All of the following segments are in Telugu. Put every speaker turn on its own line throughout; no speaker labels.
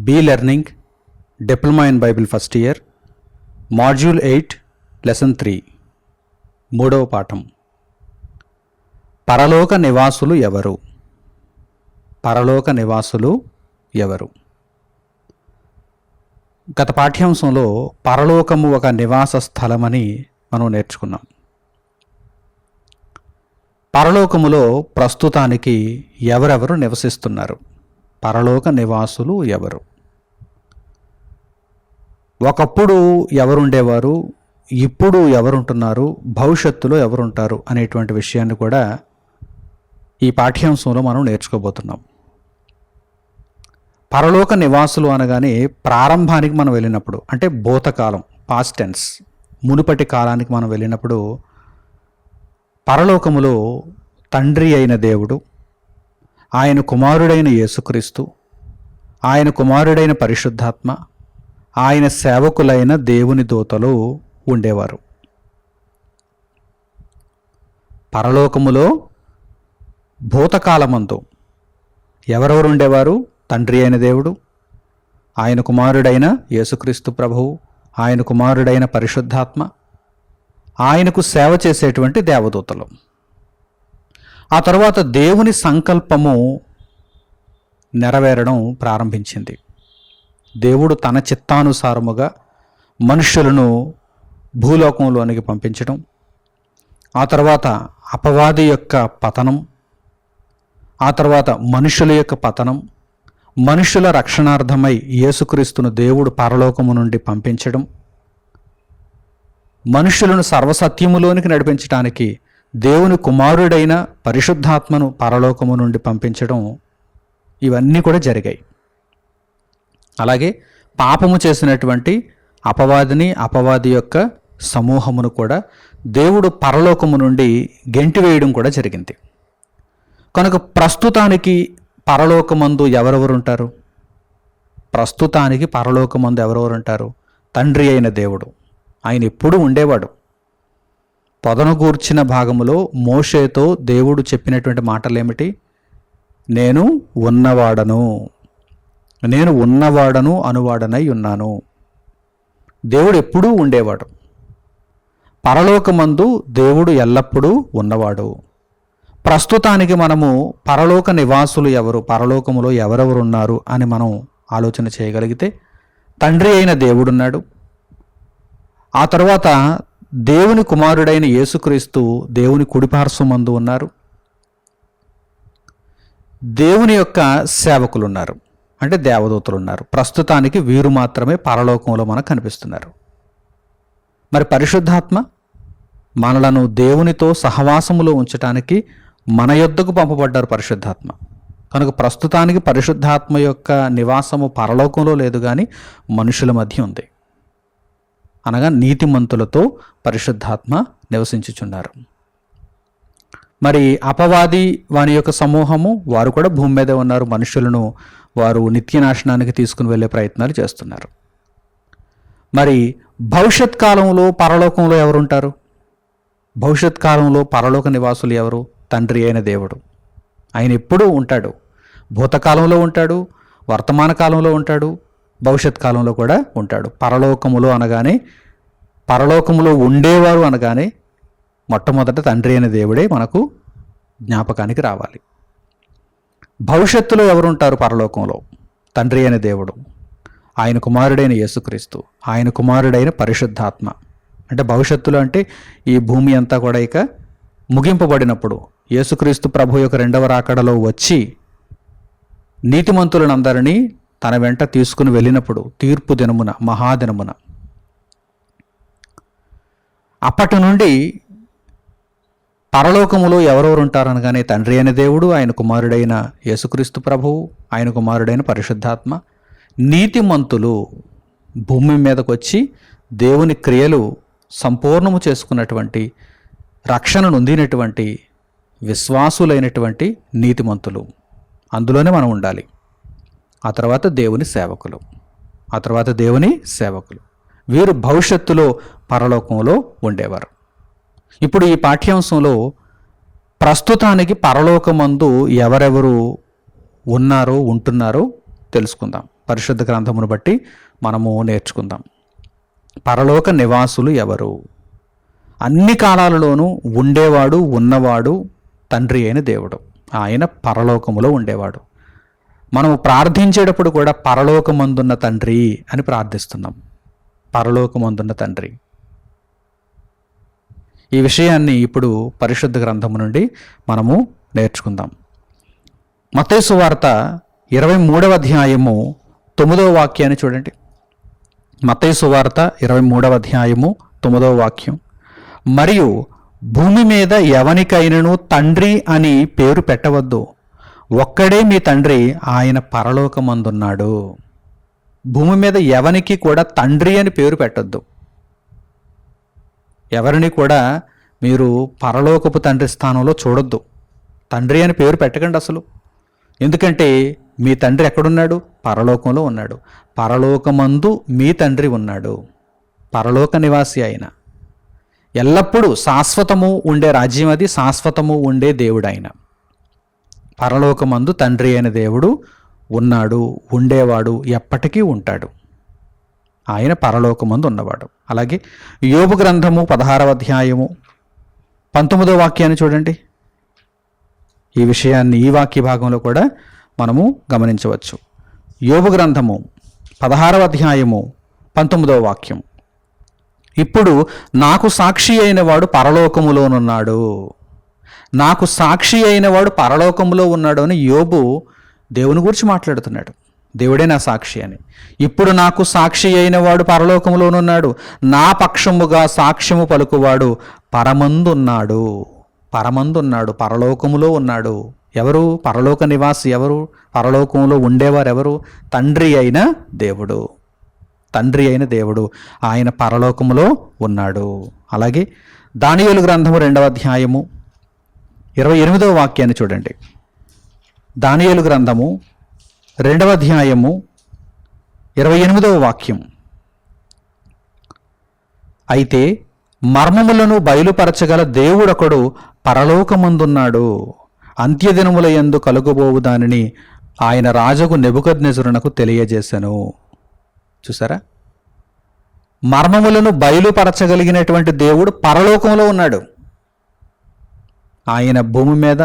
Be learning diploma in Bible first year module 8 lesson 3 మూడవ పాఠం. పరలోక నివాసులు ఎవరు? పరలోక నివాసులు ఎవరు? గత పాఠ్యాంశంలో పరలోకము ఒక నివాస స్థలమని మనం నేర్చుకున్నాం. పరలోకములో ప్రస్తుతానికి ఎవరెవరు నివసిస్తున్నారు? పరలోక నివాసులు ఎవరు? ఒకప్పుడు ఎవరుండేవారు, ఇప్పుడు ఎవరుంటున్నారు, భవిష్యత్తులో ఎవరుంటారు అనేటువంటి విషయాన్ని కూడా ఈ పాఠ్యాంశంలో మనం నేర్చుకోబోతున్నాం. పరలోక నివాసులు అనగానే ప్రారంభానికి మనం వెళ్ళినప్పుడు, అంటే భూతకాలం, పాస్ట్ టెన్స్, మునుపటి కాలానికి మనం వెళ్ళినప్పుడు పరలోకములో తండ్రి అయిన దేవుడు, ఆయన కుమారుడైన యేసుక్రీస్తు, ఆయన కుమారుడైన పరిశుద్ధాత్మ, ఆయన సేవకులైన దేవుని దూతలు ఉండేవారు. పరలోకములో భూతకాలమందు ఎవరెవరు ఉండేవారు? తండ్రి అయిన దేవుడు, ఆయన కుమారుడైన యేసుక్రీస్తు ప్రభువు, ఆయన కుమారుడైన పరిశుద్ధాత్మ, ఆయనకు సేవ చేసేటువంటి దేవదూతలు. ఆ తర్వాత దేవుని సంకల్పము నెరవేరడం ప్రారంభించింది. దేవుడు తన చిత్తానుసారముగా మనుషులను భూలోకంలోనికి పంపించడం, ఆ తర్వాత అపవాది యొక్క పతనం, ఆ తర్వాత మనుషుల యొక్క పతనం, మనుషుల రక్షణార్థమై యేసుక్రీస్తును దేవుడు పరలోకము నుండి పంపించడం, మనుషులను సర్వసత్యములోనికి నడిపించడానికి దేవుని కుమారుడైన పరిశుద్ధాత్మను పరలోకము నుండి పంపించడం, ఇవన్నీ కూడా జరిగాయి. అలాగే పాపము చేసినటువంటి అపవాది యొక్క సమూహమును కూడా దేవుడు పరలోకము నుండి గెంటివేయడం కూడా జరిగింది. కనుక ప్రస్తుతానికి పరలోకమందు ఎవరెవరు ఉంటారు? ప్రస్తుతానికి పరలోకమందు ఎవరెవరు ఉంటారు? తండ్రి అయిన దేవుడు, ఆయన ఎప్పుడూ ఉండేవాడు. పొదను గూర్చిన భాగములో మోషేతో దేవుడు చెప్పినటువంటి మాటలు ఏమిటి? నేను ఉన్నవాడను అనువాడనై ఉన్నాను. దేవుడు ఎప్పుడూ ఉండేవాడు. పరలోకమందు దేవుడు ఎల్లప్పుడూ ఉన్నవాడు. ప్రస్తుతానికి మనము పరలోక నివాసులు ఎవరు, పరలోకములో ఎవరెవరు ఉన్నారు అని మనం ఆలోచన చేయగలిగితే, తండ్రి అయిన దేవుడున్నాడు. ఆ తర్వాత దేవుని కుమారుడైన యేసుక్రీస్తు దేవుని కుడిపార్శ్వమందు ఉన్నారు. దేవుని యొక్క సేవకులు ఉన్నారు, అంటే దేవదూతలు ఉన్నారు. ప్రస్తుతానికి వీరు మాత్రమే పరలోకంలో మనకు కనిపిస్తున్నారు. మరి పరిశుద్ధాత్మ మనలను దేవునితో సహవాసములో ఉంచటానికి మన యొద్దకు పంపబడ్డారు పరిశుద్ధాత్మ. కనుక ప్రస్తుతానికి పరిశుద్ధాత్మ యొక్క నివాసము పరలోకంలో లేదు, కానీ మనుషుల మధ్య ఉంది. అనగా నీతిమంతులతో పరిశుద్ధాత్మ నివసించుచున్నారు. మరి అపవాది వాని యొక్క సమూహము, వారు కూడా భూమి మీదే ఉన్నారు. మనుషులను వారు నిత్యనాశనానికి తీసుకుని వెళ్ళే ప్రయత్నాలు చేస్తున్నారు. మరి భవిష్యత్ కాలంలో పరలోకంలో ఎవరుంటారు? భవిష్యత్ కాలంలో పరలోక నివాసులు ఎవరు? తండ్రి అయిన దేవుడు. ఆయన ఎప్పుడూ ఉంటాడు. భూతకాలంలో ఉంటాడు, వర్తమాన కాలంలో ఉంటాడు, భవిష్యత్ కాలంలో కూడా ఉంటాడు. పరలోకములో అనగానే, పరలోకములో ఉండేవారు అనగానే మొట్టమొదట తండ్రి అయిన దేవుడే మనకు జ్ఞాపకానికి రావాలి. భవిష్యత్తులో ఎవరుంటారు? పరలోకంలో తండ్రి అయిన దేవుడు, ఆయన కుమారుడైన యేసుక్రీస్తు, ఆయన కుమారుడైన పరిశుద్ధాత్మ. అంటే భవిష్యత్తులో అంటే ఈ భూమి అంతా కూడా ఇక ముగింపబడినప్పుడు, యేసుక్రీస్తు ప్రభు యొక్క రెండవ రాకడలో వచ్చి నీతిమంతులనందరినీ తన వెంట తీసుకుని వెళ్ళినప్పుడు, తీర్పు దినమున, మహాదినమున, అప్పటి నుండి పరలోకములో ఎవరెవరు ఉంటారనగానే తండ్రి అయిన దేవుడు, ఆయన కుమారుడైన యేసుక్రీస్తు ప్రభువు, ఆయన కుమారుడైన పరిశుద్ధాత్మ. నీతిమంతులు భూమి మీదకు వచ్చి దేవుని క్రియలు సంపూర్ణము చేసుకున్నటువంటి, రక్షణ నొందినటువంటి విశ్వాసులైనటువంటి నీతిమంతులు, అందులోనే మనం ఉండాలి. ఆ తర్వాత దేవుని సేవకులు, వీరు భవిష్యత్తులో పరలోకంలో ఉండేవారు. ఇప్పుడు ఈ పాఠ్యాంశంలో ప్రస్తుతానికి పరలోకమందు ఎవరెవరు ఉన్నారో ఉంటున్నారో తెలుసుకుందాం. పరిశుద్ధ గ్రంథమును బట్టి మనము నేర్చుకుందాం. పరలోక నివాసులు ఎవరు? అన్ని కాలాలలోనూ ఉండేవాడు, ఉన్నవాడు తండ్రి అయిన దేవుడు. ఆయన పరలోకములో ఉండేవాడు. మనము ప్రార్థించేటప్పుడు కూడా పరలోకమందున్న తండ్రి అని ప్రార్థిస్తున్నాం. పరలోకమందున్న తండ్రి. ఈ విషయాన్ని ఇప్పుడు పరిశుద్ధ గ్రంథము నుండి మనము నేర్చుకుందాం. మత్తయి సువార్త 23వ అధ్యాయము 9వ వాక్యాన్ని చూడండి. మత్తయి సువార్త 23వ అధ్యాయము 9వ వాక్యం. మరియు భూమి మీద ఎవనికైనను తండ్రి అని పేరు పెట్టవద్దు, ఒక్కడే మీ తండ్రి, ఆయన పరలోకమందున్నాడు. భూమి మీద ఎవనికి కూడా తండ్రి అని పేరు పెట్టద్దు. ఎవరిని కూడా మీరు పరలోకపు తండ్రి స్థానంలో చూడొద్దు. తండ్రి అని పేరు పెట్టకండి అసలు. ఎందుకంటే మీ తండ్రి ఎక్కడున్నాడు? పరలోకంలో ఉన్నాడు. పరలోకమందు మీ తండ్రి ఉన్నాడు. పరలోక నివాసి ఆయన. ఎల్లప్పుడూ శాశ్వతము ఉండే రాజ్యం అది, శాశ్వతము ఉండే దేవుడు ఆయన. పరలోకమందు తండ్రి అయిన దేవుడు ఉన్నాడు, ఉండేవాడు, ఎప్పటికీ ఉంటాడు. ఆయన పరలోకమందు ఉన్నవాడు. అలాగే యోబు గ్రంథము 16వ అధ్యాయము 19వ వాక్యాన్ని చూడండి. ఈ విషయాన్ని ఈ వాక్య భాగంలో కూడా మనము గమనించవచ్చు. యోబు గ్రంథము 16వ అధ్యాయము 19వ వాక్యం. ఇప్పుడు నాకు సాక్షి అయిన వాడు పరలోకములోనున్నాడు. నాకు సాక్షి అయిన వాడు పరలోకములో ఉన్నాడు అని యోబు దేవుని గురించి మాట్లాడుతున్నాడు. దేవుడే నా సాక్షి అని. ఇప్పుడు నాకు సాక్షి అయిన వాడు పరలోకములోనున్నాడు, నా పక్షముగా సాక్ష్యము పలుకువాడు పరమందున్నాడు. పరమందున్నాడు, పరలోకములో ఉన్నాడు. ఎవరు? పరలోక నివాసి ఎవరు? పరలోకంలో ఉండేవారు ఎవరు? తండ్రి అయిన దేవుడు. తండ్రి అయిన దేవుడు ఆయన పరలోకములో ఉన్నాడు. అలాగే దానియేలు గ్రంథము 2వ అధ్యాయము 28వ వాక్యాన్ని చూడండి. దానియేలు గ్రంథము 2వ అధ్యాయము 28వ వాక్యం. అయితే మర్మములను బయలుపరచగల దేవుడొకడు పరలోకమందున్నాడు, అంత్యదినముల యందు కలుగబోవు దానిని ఆయన రాజుకు నెబుకద్నెజరునకు తెలియజేశాను. చూసారా? మర్మములను బయలుపరచగలిగినటువంటి దేవుడు పరలోకంలో ఉన్నాడు. ఆయన భూమి మీద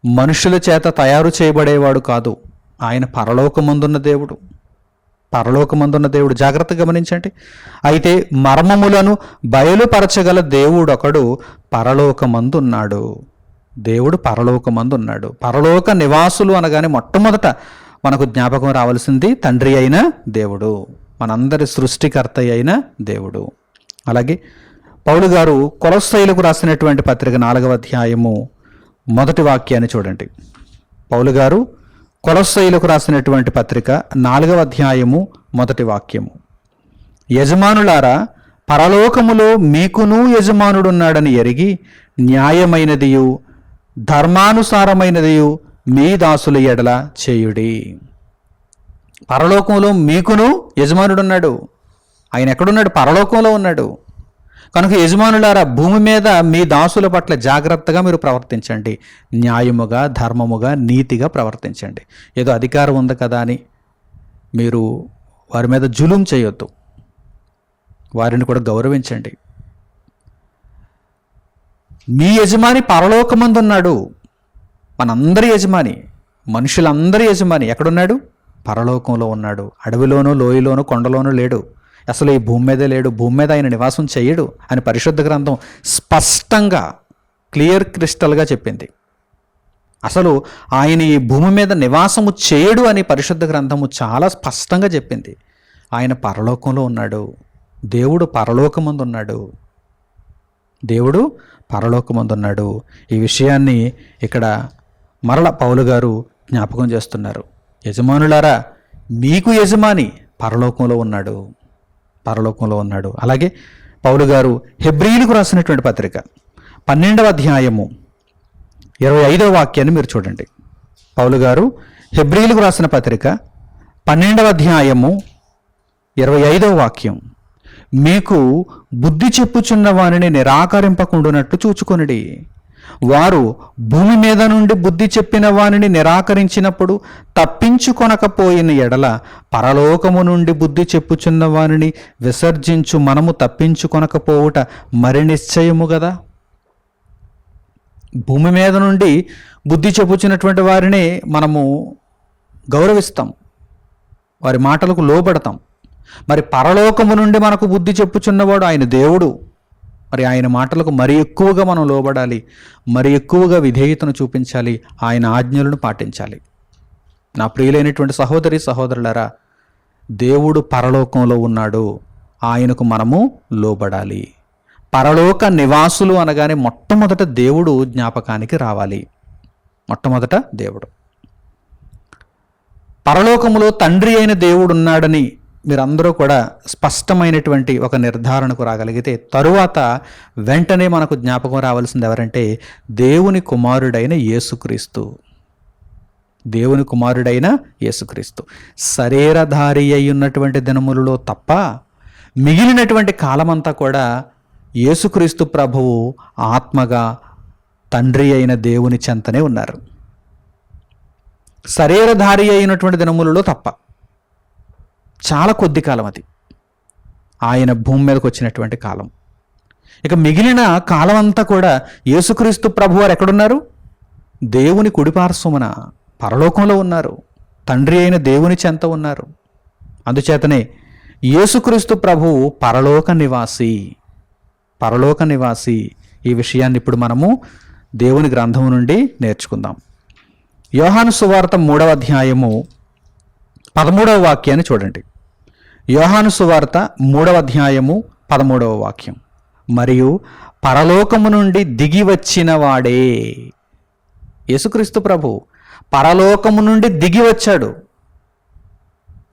మనుషుల చేత తయారు చేయబడేవాడు కాదు. ఆయన పరలోకమందున్న దేవుడు. పరలోకమందున్న దేవుడు. జాగ్రత్తగా గమనించండి. అయితే మర్మములను బయలుపరచగల దేవుడొకడు పరలోకమందున్నాడు. దేవుడు పరలోకమందున్నాడు. పరలోక నివాసులు అనగానే మొట్టమొదట మనకు జ్ఞాపకం రావాల్సింది తండ్రి అయిన దేవుడు, మనందరి సృష్టికర్త అయిన దేవుడు. అలాగే పౌలు గారు కొలొస్సీయులకు రాసినటువంటి పత్రిక 4వ అధ్యాయము 1వ వాక్యాన్ని చూడండి. పౌలు గారు కొలొస్సీయులకు రాసినటువంటి పత్రిక 4వ అధ్యాయము 1వ వాక్యము. యజమానులారా, పరలోకములో మీకును యజమానుడున్నాడని ఎరిగి న్యాయమైనదియు ధర్మానుసారమైనదియు మీ దాసుల ఎడల చేయుడి. పరలోకంలో మీకును యజమానుడున్నాడు. ఆయన ఎక్కడున్నాడు? పరలోకంలో ఉన్నాడు. కనుక యజమానులారా, భూమి మీద మీ దాసుల పట్ల జాగ్రత్తగా మీరు ప్రవర్తించండి. న్యాయముగా, ధర్మముగా, నీతిగా ప్రవర్తించండి. ఏదో అధికారం ఉంది కదా అని మీరు వారి మీద జులుం చేయొద్దు. వారిని కూడా గౌరవించండి. మీ యజమాని పరలోకమందున్నాడు. మనందరి యజమాని, మనుషులందరి యజమాని ఎక్కడున్నాడు? పరలోకంలో ఉన్నాడు. అడవిలోనూ, లోయలోనూ, కొండలోనూ లేడు. అసలు ఈ భూమి మీదే లేడు. భూమి మీద ఆయన నివాసం చేయడు అని పరిశుద్ధ గ్రంథం స్పష్టంగా, క్లియర్ క్రిస్టల్గా చెప్పింది. అసలు ఆయన ఈ భూమి మీద నివాసము చేయడు అని పరిశుద్ధ గ్రంథము చాలా స్పష్టంగా చెప్పింది. ఆయన పరలోకంలో ఉన్నాడు. దేవుడు పరలోకమందు ఉన్నాడు. దేవుడు పరలోకమందు ఉన్నాడు. ఈ విషయాన్ని ఇక్కడ మరల పౌలు గారు జ్ఞాపకం చేస్తున్నారు. యజమానులారా, మీకు యజమాని పరలోకంలో ఉన్నాడు. పరలోకంలో ఉన్నాడు. అలాగే పౌలు గారు హెబ్రీయులకు రాసినటువంటి పత్రిక 12వ అధ్యాయము 25వ వాక్యాన్ని మీరు చూడండి. పౌలు గారు హెబ్రీయులకు రాసిన పత్రిక 12వ అధ్యాయము 25వ వాక్యం. మీకు బుద్ధి చెప్పుచున్న వారిని నిరాకరింపకుండునట్టు చూచుకొనుడి. వారు భూమి మీద నుండి బుద్ధి చెప్పిన వానిని నిరాకరించినప్పుడు తప్పించుకొనకపోయిన ఎడల పరలోకము నుండి బుద్ధి చెప్పుచున్న వానిని విసర్జించు మనము తప్పించుకొనకపోవుట మరి నిశ్చయము గదా. భూమి మీద నుండి బుద్ధి చెప్పుచున్నటువంటి వారిని మనము గౌరవిస్తాం, వారి మాటలకు లోబడతాం. మరి పరలోకము నుండి మనకు బుద్ధి చెప్పుచున్నవాడు ఆయన దేవుడు. మరి ఆయన మాటలకు మరి ఎక్కువగా మనం లోబడాలి, మరి ఎక్కువగా విధేయతను చూపించాలి, ఆయన ఆజ్ఞలను పాటించాలి. నా ప్రియులైనటువంటి సహోదరి సహోదరులారా, దేవుడు పరలోకంలో ఉన్నాడు, ఆయనకు మనము లోబడాలి. పరలోక నివాసులు అనగానే మొట్టమొదట దేవుడు జ్ఞాపకానికి రావాలి. మొట్టమొదట దేవుడు. పరలోకములో తండ్రి అయిన దేవుడు ఉన్నాడని మీరందరూ కూడా స్పష్టమైనటువంటి ఒక నిర్ధారణకు రాగలిగితే తరువాత వెంటనే మనకు జ్ఞాపకం రావాల్సింది ఎవరంటే దేవుని కుమారుడైన యేసుక్రీస్తు. దేవుని కుమారుడైన యేసుక్రీస్తు శరీరధారి అయి ఉన్నటువంటి దినములలో తప్ప మిగిలినటువంటి కాలమంతా కూడా యేసుక్రీస్తు ప్రభువు ఆత్మగా తండ్రి అయిన దేవుని చెంతనే ఉన్నారు. శరీరధారి అయినటువంటి దినములలో తప్ప చాలా కొద్ది కాలం అది ఆయన భూమి మీదకి వచ్చినటువంటి కాలం. ఇక మిగిలిన కాలం అంతా కూడా యేసుక్రీస్తు ప్రభు వారు ఎక్కడున్నారు? దేవుని కుడిపార్శ్వమున పరలోకంలో ఉన్నారు, తండ్రి అయిన దేవుని చెంత ఉన్నారు. అందుచేతనే యేసుక్రీస్తు ప్రభువు పరలోక నివాసి. పరలోక నివాసి. ఈ విషయాన్ని ఇప్పుడు మనము దేవుని గ్రంథం నుండి నేర్చుకుందాం. యోహాను సువార్త 3వ అధ్యాయము 13వ వాక్యాన్ని చూడండి. యోహాను సువార్త 3వ అధ్యాయము 13వ వాక్యం. మరియు పరలోకము నుండి దిగి వచ్చిన వాడే. యేసుక్రీస్తు ప్రభు పరలోకము నుండి దిగి వచ్చాడు.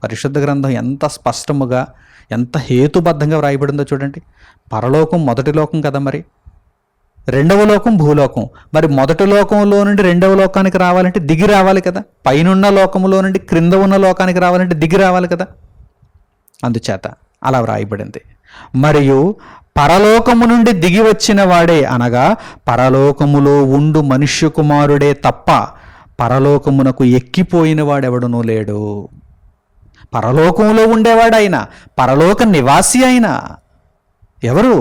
పరిశుద్ధ గ్రంథం ఎంత స్పష్టముగా ఎంత హేతుబద్ధంగా వ్రాయబడిందో చూడండి. పరలోకం మొదటి లోకం కదా, మరి రెండవ లోకం భూలోకం. మరి మొదటి లోకంలో నుండి రెండవ లోకానికి రావాలంటే దిగి రావాలి కదా. పైనున్న లోకములో నుండి క్రింద ఉన్న లోకానికి రావాలంటే దిగి రావాలి కదా. అందుచేత అలా వ్రాయబడింది. మరియు పరలోకము నుండి దిగి వచ్చిన వాడే అనగా పరలోకములో ఉండు మనుష్య కుమారుడే తప్ప పరలోకమునకు ఎక్కిపోయిన వాడెవడునూ లేడు. పరలోకంలో ఉండేవాడైనా పరలోక నివాసి అయినా ఎవరు?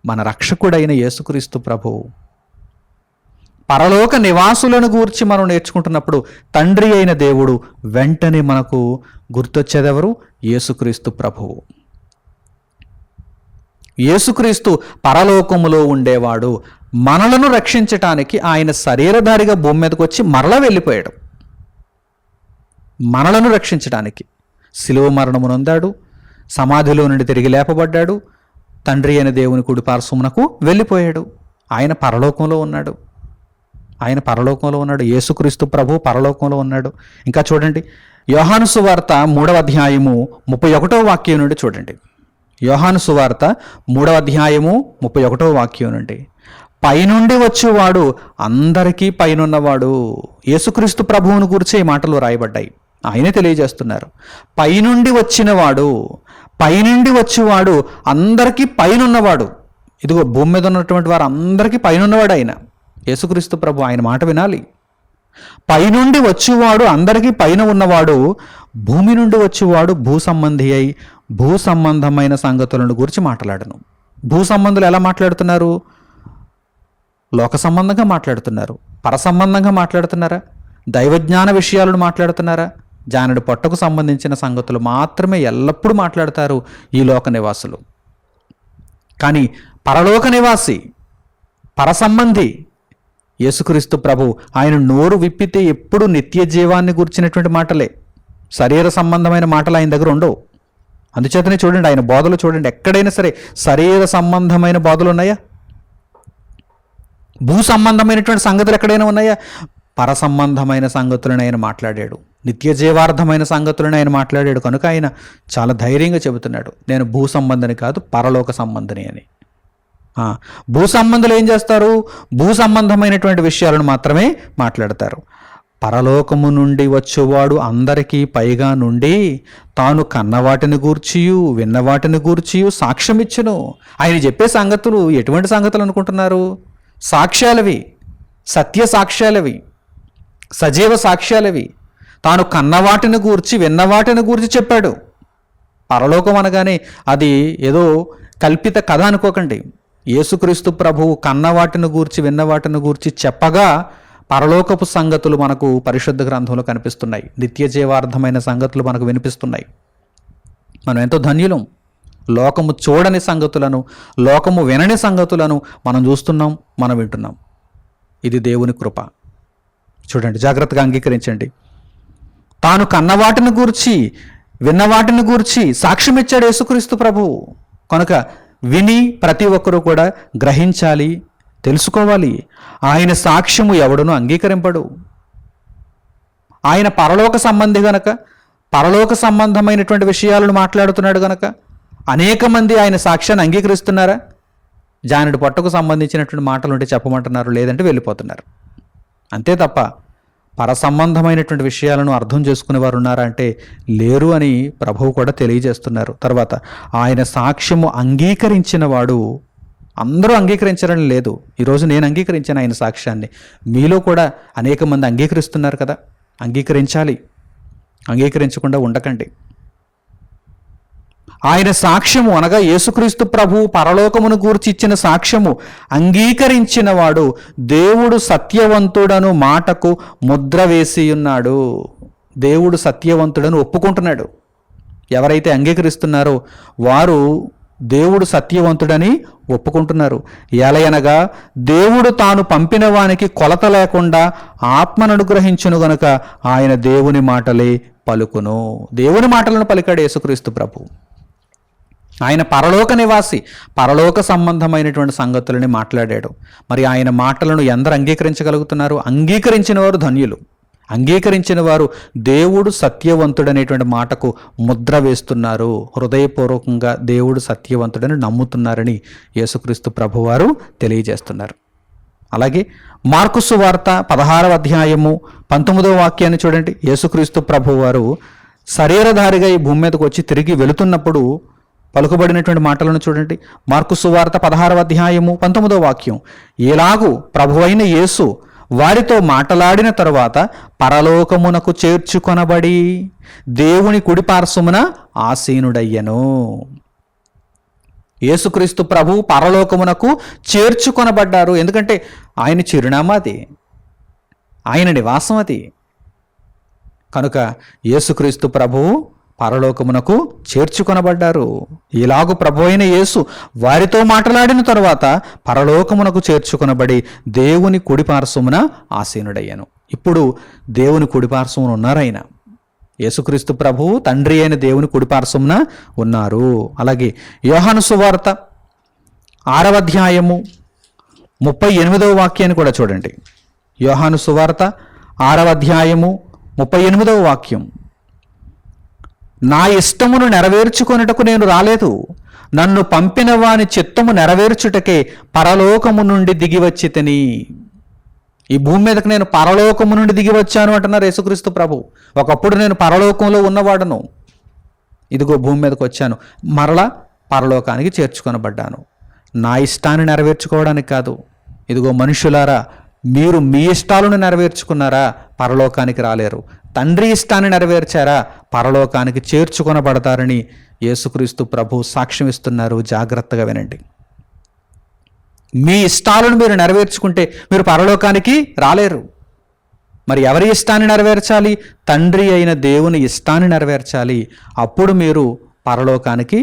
మన రక్షకుడైన యేసుక్రీస్తు ప్రభువు. పరలోక నివాసులను గూర్చి మనం నేర్చుకుంటున్నప్పుడు తండ్రి అయిన దేవుడు వెంటనే మనకు గుర్తొచ్చేదెవరు? యేసుక్రీస్తు ప్రభువు. యేసుక్రీస్తు పరలోకములో ఉండేవాడు. మనలను రక్షించటానికి ఆయన శరీరధారిగా భూమి మీదకి వచ్చి మరలా వెళ్ళిపోయాడు. మనలను రక్షించడానికి శిలువ మరణము నొందాడు, సమాధిలో నుండి తిరిగి లేపబడ్డాడు, తండ్రి అయిన దేవుని కుడి పార్శ్వమునకు వెళ్ళిపోయాడు. ఆయన పరలోకంలో ఉన్నాడు. ఆయన పరలోకంలో ఉన్నాడు. యేసుక్రీస్తు ప్రభు పరలోకంలో ఉన్నాడు. ఇంకా చూడండి, యోహాను సువార్త 3వ అధ్యాయము 31వ వాక్యం నుండి చూడండి. యోహాను సువార్త 3వ అధ్యాయము 31వ వాక్యం నుండి. పైనుండి వచ్చేవాడు అందరికీ పైనున్నవాడు. యేసుక్రీస్తు ప్రభువును గురించి ఈ మాటలు రాయబడ్డాయి. ఆయనే తెలియజేస్తున్నారు. పైనుండి వచ్చినవాడు, పైనుండి వచ్చేవాడు అందరికీ పైనున్నవాడు. ఇదిగో భూమి మీద ఉన్నటువంటి వారు అందరికీ పైనున్నవాడు ఆయన. యేసుక్రీస్తు ప్రభు ఆయన మాట వినాలి. పైనుండి వచ్చేవాడు అందరికీ పైన ఉన్నవాడు, భూమి నుండి వచ్చేవాడు భూ సంబంధి అయి భూ సంబంధమైన సంగతులను గురించి మాట్లాడను. భూ సంబంధులు ఎలా మాట్లాడుతున్నారు? లోక సంబంధంగా మాట్లాడుతున్నారు. పర సంబంధంగా మాట్లాడుతున్నారా? దైవజ్ఞాన విషయాలను మాట్లాడుతున్నారా? జానుడి పొట్టకు సంబంధించిన సంగతులు మాత్రమే ఎల్లప్పుడూ మాట్లాడతారు ఈ లోక నివాసులు. కానీ పరలోక నివాసి, పరసంబంధి యేసుక్రీస్తు ప్రభు ఆయన నోరు విప్పితే ఎప్పుడు నిత్య జీవాన్ని గురించినటువంటి మాటలే, శరీర సంబంధమైన మాటలు ఆయన దగ్గర ఉండవు. అందుచేతనే చూడండి, ఆయన బోధలు చూడండి, ఎక్కడైనా సరే శరీర సంబంధమైన బోధలు ఉన్నాయా? భూ సంబంధమైనటువంటి సంగతులు ఎక్కడైనా ఉన్నాయా? పర సంబంధమైన సంగతులను ఆయన మాట్లాడాడు. నిత్య జీవార్థమైన సంగతులను ఆయన మాట్లాడాడు. కనుక ఆయన చాలా ధైర్యంగా చెబుతున్నాడు, నేను భూ సంబంధిని కాదు పరలోక సంబంధిని అని. భూ సంబంధులు ఏం చేస్తారు? భూ సంబంధమైనటువంటి విషయాలను మాత్రమే మాట్లాడతారు. పరలోకము నుండి వచ్చేవాడు అందరికీ పైగా నుండి తాను కన్నవాటిని గూర్చియు విన్నవాటిని గూర్చియు సాక్ష్యం ఇచ్చును. ఆయన చెప్పే సంగతులు ఎటువంటి సంగతులు అనుకుంటున్నారు? సాక్ష్యాలవి, సత్య సాక్ష్యాలవి, సజీవ సాక్ష్యాలవి. తాను కన్నవాటిని గూర్చి విన్నవాటిని గూర్చి చెప్పాడు. పరలోకం అనగానే అది ఏదో కల్పిత కథ అనుకోకండి. యేసుక్రీస్తు ప్రభువు కన్నవాటిని గూర్చి విన్నవాటిని గూర్చి చెప్పగా పరలోకపు సంగతులు మనకు పరిశుద్ధ గ్రంథంలో కనిపిస్తున్నాయి. నిత్య జీవార్థమైన సంగతులు మనకు వినిపిస్తున్నాయి. మనం ఎంతో ధన్యులం. లోకము చూడని సంగతులను, లోకము వినని సంగతులను మనం చూస్తున్నాం, మనం వింటున్నాం. ఇది దేవుని కృప. చూడండి, జాగ్రత్తగా అంగీకరించండి. తాను కన్నవాటిని గూర్చి విన్నవాటిని గూర్చి సాక్ష్యం ఇచ్చాడు యేసుక్రీస్తు ప్రభువు. కనుక విని ప్రతి ఒక్కరూ కూడా గ్రహించాలి, తెలుసుకోవాలి. ఆయన సాక్ష్యము ఎవడునూ అంగీకరింపడు. ఆయన పరలోక సంబంధి గనక, పరలోక సంబంధమైనటువంటి విషయాలను మాట్లాడుతున్నాడు గనక అనేక మంది ఆయన సాక్ష్యాన్ని అంగీకరిస్తున్నారా? జానుడి పొట్టకు సంబంధించినటువంటి మాటలు ఉంటే చెప్పమంటున్నారు, లేదంటే వెళ్ళిపోతున్నారు. అంతే తప్ప పర సంబంధమైనటువంటి విషయాలను అర్థం చేసుకునే వారు ఉన్నారా అంటే లేరు అని ప్రభువు కూడా తెలియజేస్తున్నారు. తర్వాత ఆయన సాక్ష్యము అంగీకరించిన వాడు, అందరూ అంగీకరించారని లేదు. ఈరోజు నేను అంగీకరించాను ఆయన సాక్ష్యాన్ని, మీలో కూడా అనేక మంది అంగీకరిస్తున్నారు కదా. అంగీకరించాలి, అంగీకరించకుండా ఉండకండి. ఆయన సాక్ష్యము అనగా యేసుక్రీస్తు ప్రభువు పరలోకమును గూర్చి ఇచ్చిన సాక్ష్యము అంగీకరించిన వాడు దేవుడు సత్యవంతుడను మాటకు ముద్ర వేసి ఉన్నాడు. దేవుడు సత్యవంతుడను ఒప్పుకుంటున్నాడు. ఎవరైతే అంగీకరిస్తున్నారో వారు దేవుడు సత్యవంతుడని ఒప్పుకుంటున్నారు. ఎలయనగా దేవుడు తాను పంపిన వానికి కొలత లేకుండా ఆత్మను అనుగ్రహించును గనుక ఆయన దేవుని మాటలే పలుకును. దేవుని మాటలను పలికాడు యేసుక్రీస్తు ప్రభు. ఆయన పరలోక నివాసి, పరలోక సంబంధమైనటువంటి సంగతులని మాట్లాడాడు. మరి ఆయన మాటలను ఎందరు అంగీకరించగలుగుతున్నారు? అంగీకరించిన వారు ధన్యులు. అంగీకరించిన వారు దేవుడు సత్యవంతుడనేటువంటి మాటకు ముద్ర వేస్తున్నారు. హృదయపూర్వకంగా దేవుడు సత్యవంతుడని నమ్ముతున్నారని యేసుక్రీస్తు ప్రభువారు తెలియజేస్తున్నారు. అలాగే మార్కు సువార్త 16వ అధ్యాయము 19వ వాక్యాన్ని చూడండి. యేసుక్రీస్తు ప్రభువారు శరీరధారిగా ఈ భూమి మీదకి వచ్చి తిరిగి వెళుతున్నప్పుడు పలుకుబడినటువంటి మాటలను చూడండి. మార్కు సువార్త 16వ అధ్యాయము 19వ వాక్యం. ఎలాగూ ప్రభువైన యేసు వారితో మాట్లాడిన తరువాత పరలోకమునకు చేర్చుకొనబడి దేవుని కుడిపార్శ్వమున ఆసీనుడయ్యను. యేసుక్రీస్తు ప్రభు పరలోకమునకు చేర్చుకొనబడ్డారు. ఎందుకంటే ఆయన చిరునామా అది, ఆయన నివాసం అది. కనుక యేసుక్రీస్తు ప్రభువు పరలోకమునకు చేర్చుకొనబడ్డారు. ఇలాగు ప్రభు అయిన యేసు వారితో మాట్లాడిన తరువాత పరలోకమునకు చేర్చుకొనబడి దేవుని కుడిపార్శ్వమున ఆసీనుడయ్యాను. ఇప్పుడు దేవుని కుడిపార్శ్వమున ఉన్నారు ఆయన. యేసుక్రీస్తు ప్రభువు తండ్రి అయిన దేవుని కుడిపార్శ్వమున ఉన్నారు. అలాగే యోహాను సువార్త 6వ అధ్యాయము 38వ వాక్యాన్ని కూడా చూడండి. యోహాను సువార్త 6వ అధ్యాయము 38వ వాక్యం. నా ఇష్టమును నెరవేర్చుకొనుటకు నేను రాలేదు, నన్ను పంపిన వాని చిత్తము నెరవేర్చుటకే పరలోకము నుండి దిగివచ్చి తిని. ఈ భూమి మీదకి నేను పరలోకము నుండి దిగి వచ్చాను అంటున్నారు యేసుక్రీస్తు ప్రభు. ఒకప్పుడు నేను పరలోకంలో ఉన్నవాడను, ఇదిగో భూమి మీదకి వచ్చాను, మరలా పరలోకానికి చేర్చుకొనబడ్డాను. నా ఇష్టాన్ని నెరవేర్చుకోవడానికి కాదు. ఇదిగో మనుషులారా, మీరు మీ ఇష్టాలను నెరవేర్చుకున్నారా? పరలోకానికి రాలేరు. తండ్రి ఇష్టాన్ని నెరవేర్చారా? పరలోకానికి చేర్చుకొనబడతారని యేసుక్రీస్తు ప్రభు సాక్ష్యం ఇస్తున్నారు. జాగ్రత్తగా వినండి. మీ ఇష్టాలను మీరు నెరవేర్చుకుంటే మీరు పరలోకానికి రాలేరు. మరి ఎవరి ఇష్టాన్ని నెరవేర్చాలి? తండ్రి అయిన దేవుని ఇష్టాన్ని నెరవేర్చాలి. అప్పుడు మీరు పరలోకానికి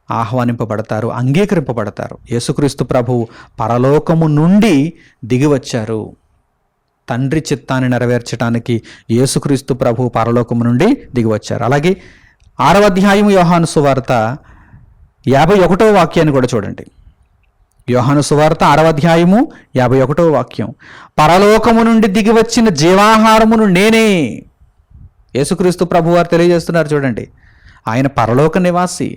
ఆహ్వానింపబడతారు, అంగీకరింపబడతారు. యేసుక్రీస్తు ప్రభువు పరలోకము నుండి దిగివచ్చారు. తండ్రి చిత్తాన్ని నెరవేర్చడానికి యేసుక్రీస్తు ప్రభువు పరలోకము నుండి దిగివచ్చారు. అలాగే 6వ అధ్యాయము యోహాను సువార్త 51వ వాక్యాన్ని కూడా చూడండి. యోహాను సువార్త 6వ అధ్యాయము 51వ వాక్యం. పరలోకము నుండి దిగివచ్చిన జీవాహారమును నేనే. యేసుక్రీస్తు ప్రభువారు తెలియజేస్తున్నారు. చూడండి, ఆయన పరలోక నివాసి,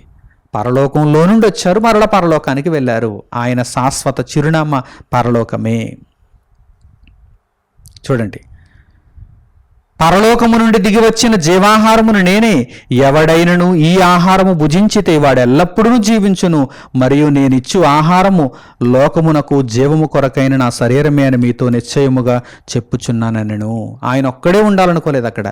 పరలోకంలో నుండి వచ్చారు, మరల పరలోకానికి వెళ్ళారు. ఆయన శాశ్వత చిరునామా పరలోకమే. చూడండి, పరలోకము నుండి దిగి వచ్చిన జీవాహారమును నేనే, ఎవడైనను ఈ ఆహారము భుజించితే వాడెల్లప్పుడూ జీవించును, మరియు నేనిచ్చు ఆహారము లోకమునకు జీవము కొరకైన నా శరీరమే అని మీతో నిశ్చయముగా చెప్పుచున్నానెను. ఆయన ఒక్కడే ఉండాలనుకోలేదు అక్కడ,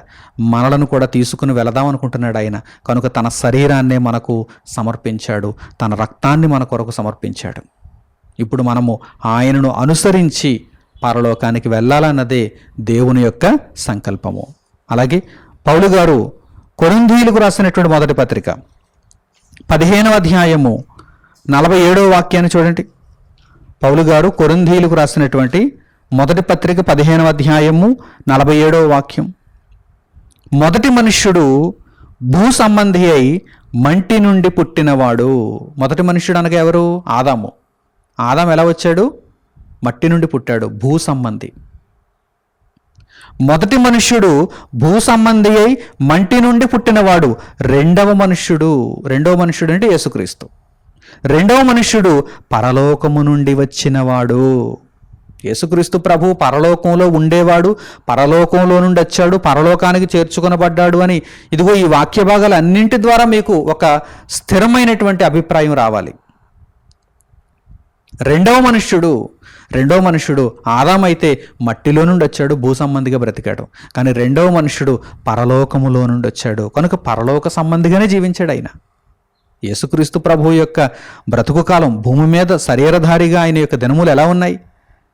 మనలను కూడా తీసుకుని వెళదాం అనుకుంటున్నాడు ఆయన. కనుక తన శరీరాన్నే మనకు సమర్పించాడు, తన రక్తాన్ని మన కొరకు సమర్పించాడు. ఇప్పుడు మనము ఆయనను అనుసరించి పరలోకానికి వెళ్ళాలన్నదే దేవుని యొక్క సంకల్పము. అలాగే పౌలు గారు కొరింథీయులకు రాసినటువంటి మొదటి పత్రిక 15వ అధ్యాయము 47వ వాక్యాన్ని చూడండి. పౌలు గారు కొరింథీయులకు రాసినటువంటి మొదటి పత్రిక 15వ అధ్యాయము 47వ వాక్యం. మొదటి మనుష్యుడు భూ సంబంధి అయి మంటి నుండి పుట్టినవాడు. మొదటి మనుష్యుడు అనగా ఎవరు? ఆదాము. ఆదాము ఎలా వచ్చాడు? మట్టి నుండి పుట్టాడు, భూ సంబంధి. మొదటి మనుష్యుడు భూ సంబంధి అయి మంటి నుండి పుట్టినవాడు. రెండవ మనుష్యుడు అంటే యేసుక్రీస్తు. రెండవ మనుష్యుడు పరలోకము నుండి వచ్చినవాడు. యేసుక్రీస్తు ప్రభు పరలోకంలో ఉండేవాడు, పరలోకంలో నుండి వచ్చాడు, పరలోకానికి చేర్చుకొనబడ్డాడు అని ఇదిగో ఈ వాక్య భాగాలు అన్నింటి ద్వారా మీకు ఒక స్థిరమైనటువంటి అభిప్రాయం రావాలి. రెండవ మనుష్యుడు ఆదామైతే మట్టిలో నుండి వచ్చాడు, భూ సంబంధిగా బ్రతికాడు. కానీ రెండవ మనుష్యుడు పరలోకములో నుండి వచ్చాడు, కనుక పరలోక సంబంధిగానే జీవించాడు ఆయన. యేసుక్రీస్తు ప్రభు యొక్క బ్రతుకు కాలం భూమి మీద శరీరధారిగా ఆయన యొక్క దినములు ఎలా ఉన్నాయి?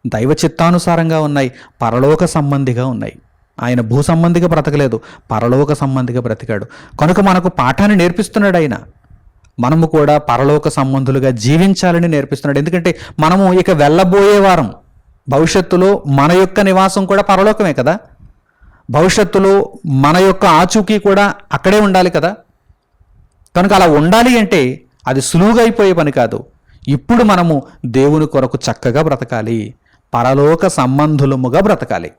దైవ చిత్తానుసారంగా ఉన్నాయి, పరలోక సంబంధిగా ఉన్నాయి. ఆయన భూ సంబంధిగా బ్రతకలేదు, పరలోక సంబంధిగా బ్రతికాడు. కనుక మనకు పాఠాన్ని నేర్పిస్తున్నాడు ఆయన. మనము కూడా పరలోక సంబంధులుగా జీవించాలని నేర్పిస్తున్నాడు. ఎందుకంటే మనము ఇక వెళ్ళబోయే వారం, భవిష్యత్తులో మన యొక్క నివాసం కూడా పరలోకమే కదా. భవిష్యత్తులో మన యొక్క ఆచూకీ కూడా అక్కడే ఉండాలి కదా. కనుక అలా ఉండాలి అంటే అది సులువుగా అయిపోయే పని కాదు. ఇప్పుడు మనము దేవుని కొరకు చక్కగా బ్రతకాలి, పరలోక సంబంధులముగా బ్రతకాలి.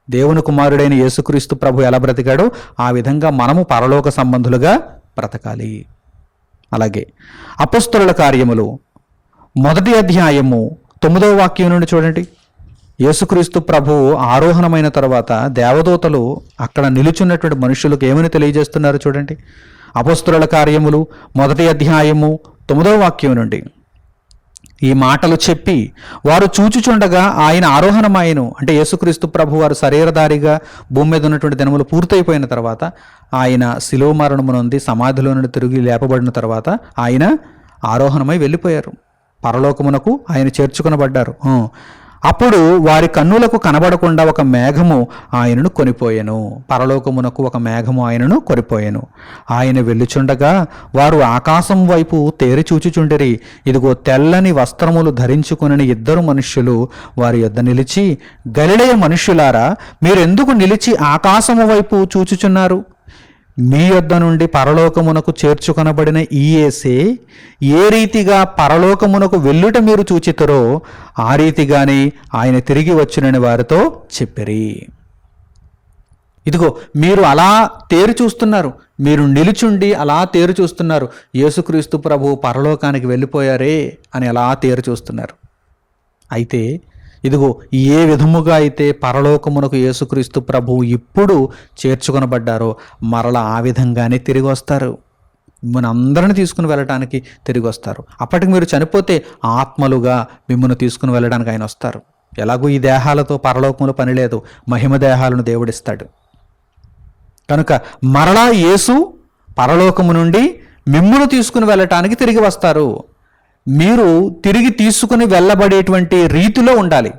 దేవుని కుమారుడైన యేసుక్రీస్తు ప్రభు ఎలా బ్రతికాడో ఆ విధంగా మనము పరలోక సంబంధులుగా బ్రతకాలి. అలాగే అపొస్తలుల కార్యములు 1వ అధ్యాయము 9వ వాక్యం నుండి చూడండి. యేసుక్రీస్తు ప్రభు ఆరోహణమైన తర్వాత దేవదూతలు అక్కడ నిలుచున్నటువంటి మనుషులకు ఏమని తెలియజేస్తున్నారు చూడండి. అపొస్తలుల కార్యములు 1వ అధ్యాయము 9వ వాక్యం నుండి ఈ మాటలు చెప్పి వారు చూచుచుండగా ఆయన ఆరోహణమాయను. అంటే యేసుక్రీస్తు ప్రభు వారు శరీరధారిగా భూమి మీద ఉన్నటువంటి దినములు పూర్తయిపోయిన తర్వాత ఆయన శిలువ మరణము నొంది సమాధిలో నుండి తిరిగి లేపబడిన తర్వాత ఆయన ఆరోహణమై వెళ్ళిపోయారు, పరలోకమునకు ఆయన చేర్చుకొనబడ్డారు. అప్పుడు వారి కన్నులకు కనబడకుండా ఒక మేఘము ఆయనను కొనిపోయెను. పరలోకమునకు ఒక మేఘము ఆయనను కొనిపోయెను. ఆయన వెళ్ళుచుండగా వారు ఆకాశం వైపు తేరి చూచుచుండిరి. ఇదిగో తెల్లని వస్త్రములు ధరించుకుని 2 మనుష్యులు వారి యొద్ద నిలిచి, గలిలయ మనుష్యులారా, మీరెందుకు నిలిచి ఆకాశము వైపు చూచుచున్నారు? మీ యొద్ద నుండి పరలోకమునకు చేర్చుకొనబడిన ఈ యేసే ఏ రీతిగా పరలోకమునకు వెళ్ళుట మీరు చూచితురో ఆ రీతిగానే ఆయన తిరిగి వచ్చునని వారితో చెప్పిరి. ఇదిగో మీరు అలా తేరు చూస్తున్నారు, మీరు నిలుచుండి అలా తేరు చూస్తున్నారు, యేసుక్రీస్తు ప్రభు పరలోకానికి వెళ్ళిపోయారే అని అలా తేరు చూస్తున్నారు. అయితే ఇదిగో ఏ విధముగా అయితే పరలోకమునకు యేసుక్రీస్తు ప్రభువు ఇప్పుడు చేర్చుకొనబడ్డారో మరలా ఆ విధంగానే తిరిగి వస్తారు. మిమ్మల్ని అందరిని తీసుకుని వెళ్ళడానికి తిరిగి వస్తారు. అప్పటికి మీరు చనిపోతే ఆత్మలుగా మిమ్మల్ని తీసుకుని వెళ్ళడానికి ఆయన వస్తారు. ఎలాగూ ఈ దేహాలతో పరలోకములో పని లేదు, మహిమ దేహాలను దేవుడిస్తాడు. కనుక మరలా యేసు పరలోకము నుండి మిమ్మును తీసుకుని వెళ్ళటానికి తిరిగి వస్తారు. మీరు తిరిగి తీసుకుని వెళ్ళబడేటువంటి రీతిలో ఉండాలి.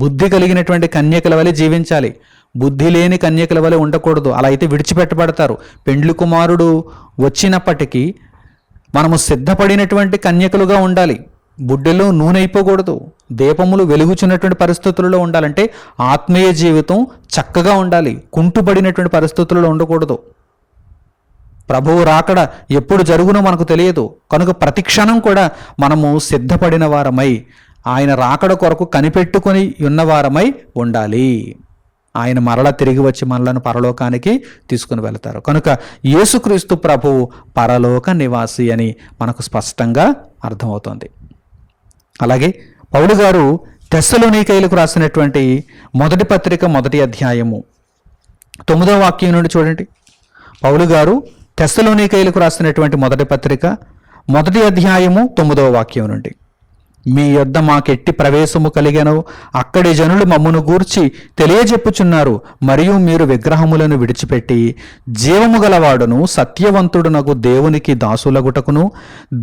బుద్ధి కలిగినటువంటి కన్యకల వలె జీవించాలి, బుద్ధి లేని కన్యకల వలె ఉండకూడదు. అలా అయితే విడిచిపెట్టబడతారు. పెండ్లి కుమారుడు వచ్చినప్పటికీ మనము సిద్ధపడినటువంటి కన్యకలుగా ఉండాలి. బుడ్డెలో నూనె అయిపోకూడదు, దీపములు వెలుగుచున్నటువంటి పరిస్థితులలో ఉండాలంటే ఆత్మీయ జీవితం చక్కగా ఉండాలి, కుంటుపడినటువంటి పరిస్థితులలో ఉండకూడదు. ప్రభువు రాకడ ఎప్పుడు జరుగునో మనకు తెలియదు. కనుక ప్రతి క్షణం కూడా మనము సిద్ధపడిన వారమై ఆయన రాకడ కొరకు కనిపెట్టుకొని ఉన్నవారమై ఉండాలి. ఆయన మరలా తిరిగి వచ్చి మనలను పరలోకానికి తీసుకుని వెళతారు. కనుక యేసుక్రీస్తు ప్రభువు పరలోక నివాసి అని మనకు స్పష్టంగా అర్థమవుతోంది. అలాగే పౌలు గారు తెస్సలోనికైలకు రాసినటువంటి మొదటి పత్రిక 1వ అధ్యాయము 9వ వాక్యం నుండి చూడండి. పౌలు గారు తెస్సలోనికైలకు రాసినటువంటి మొదటి పత్రిక 1వ అధ్యాయము 9వ వాక్యం నుండి, మీ యొద్ద మాకెట్టి ప్రవేశము కలిగెను, అక్కడి జనులు మమ్మును గూర్చి తెలియజెప్పుచున్నారు. మరియు మీరు విగ్రహములను విడిచిపెట్టి జీవము గలవాడును సత్యవంతుడునగు దేవునికి దాసులగుటకును,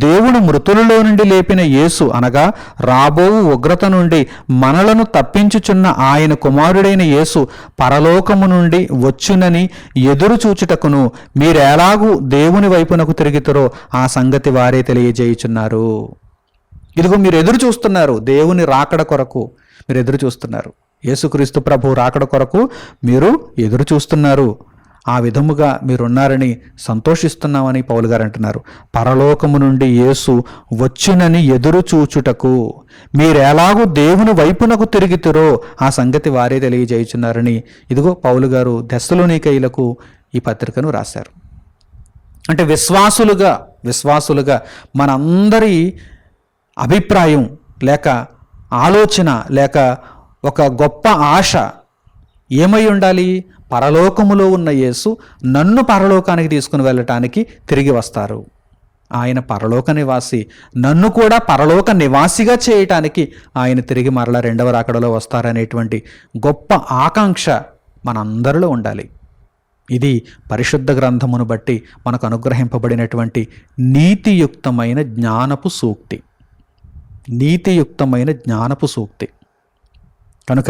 దేవుడు మృతులలో నుండి లేపిన యేసు అనగా రాబోవు ఉగ్రత నుండి మనలను తప్పించుచున్న ఆయన కుమారుడైన యేసు పరలోకము నుండి వచ్చునని ఎదురు చూచుటకును మీరెలాగూ దేవుని వైపునకు తిరుగుతారో ఆ సంగతి వారే తెలియజేయుచున్నారు. ఇదిగో మీరు ఎదురు చూస్తున్నారు, దేవుని రాకడ కొరకు మీరు ఎదురు చూస్తున్నారు. యేసుక్రీస్తు ప్రభు రాకడ కొరకు మీరు ఎదురు చూస్తున్నారు. ఆ విధముగా మీరున్నారని సంతోషిస్తున్నామని పౌలు గారు అంటున్నారు. పరలోకము నుండి యేసు వచ్చునని ఎదురు చూచుటకు మీరెలాగూ దేవుని వైపునకు తిరుగుతురో ఆ సంగతి వారే తెలియజేయుచున్నారని ఇదిగో పౌలు గారు తెస్సలోనికైలకు ఈ పత్రికను రాశారు. అంటే విశ్వాసులుగా మనందరి అభిప్రాయం లేక ఆలోచన లేక ఒక గొప్ప ఆశ ఏమై ఉండాలి? పరలోకములో ఉన్న యేసు నన్ను పరలోకానికి తీసుకుని వెళ్ళటానికి తిరిగి వస్తారు. ఆయన పరలోక నివాసి, నన్ను కూడా పరలోక నివాసిగా చేయటానికి ఆయన తిరిగి మరలా 2వ రాకడలో వస్తారనేటువంటి గొప్ప ఆకాంక్ష మనందరిలో ఉండాలి. ఇది పరిశుద్ధ గ్రంథమును బట్టి మనకు అనుగ్రహింపబడినటువంటి నీతియుక్తమైన జ్ఞానపు సూక్తి. కనుక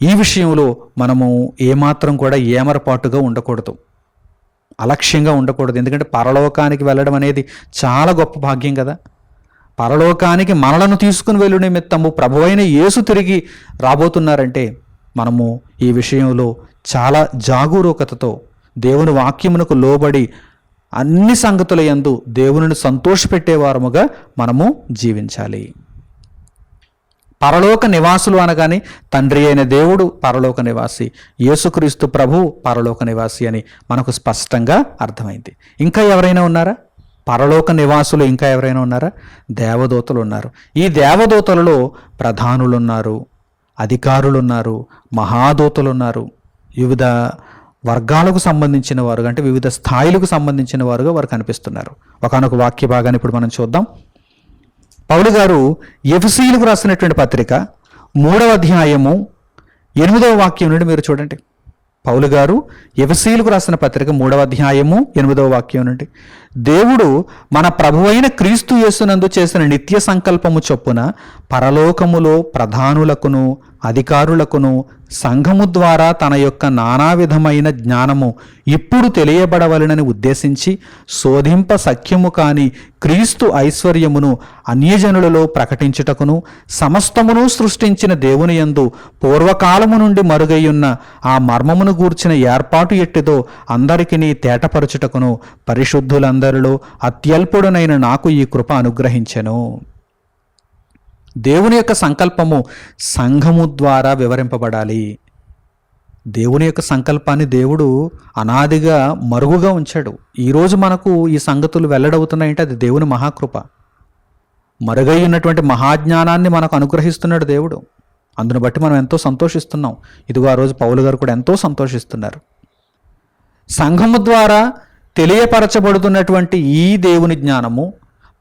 ఈ విషయంలో మనము ఏమాత్రం కూడా ఏమరపాటుగా ఉండకూడదు, అలక్ష్యంగా ఉండకూడదు. ఎందుకంటే పరలోకానికి వెళ్ళడం అనేది చాలా గొప్ప భాగ్యం కదా. పరలోకానికి మనలను తీసుకుని వెళ్ళు నిమిత్తము ప్రభువైన యేసు తిరిగి రాబోతున్నారంటే మనము ఈ విషయంలో చాలా జాగరూకతతో దేవుని వాక్యమునకు లోబడి అన్ని సంగతుల యందు దేవునిని సంతోషపెట్టేవారముగా మనము జీవించాలి. పరలోక నివాసులు అనగానే తండ్రి అయిన దేవుడు పరలోక నివాసి, యేసుక్రీస్తు ప్రభు పరలోక నివాసి అని మనకు స్పష్టంగా అర్థమైంది. ఇంకా ఎవరైనా ఉన్నారా? పరలోక నివాసులు ఇంకా ఎవరైనా ఉన్నారా? దేవదూతలు ఉన్నారు. ఈ దేవదూతలలో ప్రధానులు ఉన్నారు, అధికారులు ఉన్నారు, మహాదూతలు ఉన్నారు. వివిధ వర్గాలకు సంబంధించిన వారు, అంటే వివిధ స్థాయిలకు సంబంధించిన వారుగా వారు కనిపిస్తున్నారు. ఒకానొక వాక్య భాగాన్ని ఇప్పుడు మనం చూద్దాం. పౌలు గారు ఎఫెసీయులకు రాసినటువంటి పత్రిక 3వ అధ్యాయము 8వ వాక్యం నుండి మీరు చూడండి. పౌలు గారు ఎఫెసీయులకు రాసిన పత్రిక 3వ అధ్యాయము 8వ వాక్యం నుండి, దేవుడు మన ప్రభువైన క్రీస్తు యేసునందు చేసిన నిత్య సంకల్పము చొప్పున పరలోకములో ప్రధానులకును అధికారులకును సంఘము ద్వారా తన యొక్క నానా విధమైన జ్ఞానము ఇప్పుడు తెలియబడవలనని ఉద్దేశించి శోధింప సఖ్యము కాని క్రీస్తు ఐశ్వర్యమును అన్యజనులలో ప్రకటించుటకును సమస్తమును సృష్టించిన దేవుని యందు పూర్వకాలము నుండి మరుగయ్యున్న ఆ మర్మమును గూర్చిన ఏర్పాటు ఎట్టిదో అందరికిని తేటపరచుటకును పరిశుద్ధులందరిలో అత్యల్పుడునైన నాకు ఈ కృప అనుగ్రహించెను. దేవుని యొక్క సంకల్పము సంఘము ద్వారా వివరింపబడాలి. దేవుని యొక్క సంకల్పాన్ని దేవుడు అనాదిగా మరుగుగా ఉంచాడు. ఈరోజు మనకు ఈ సంగతులు వెల్లడవుతున్నాయంటే అది దేవుని మహాకృప. మరుగై ఉన్నటువంటి మహాజ్ఞానాన్ని మనకు అనుగ్రహిస్తున్నాడు దేవుడు. అందును బట్టి మనం ఎంతో సంతోషిస్తున్నాం. ఇదిగో ఆ రోజు పౌలు గారు కూడా ఎంతో సంతోషిస్తున్నారు. సంఘము ద్వారా తెలియపరచబడుతున్నటువంటి ఈ దేవుని జ్ఞానము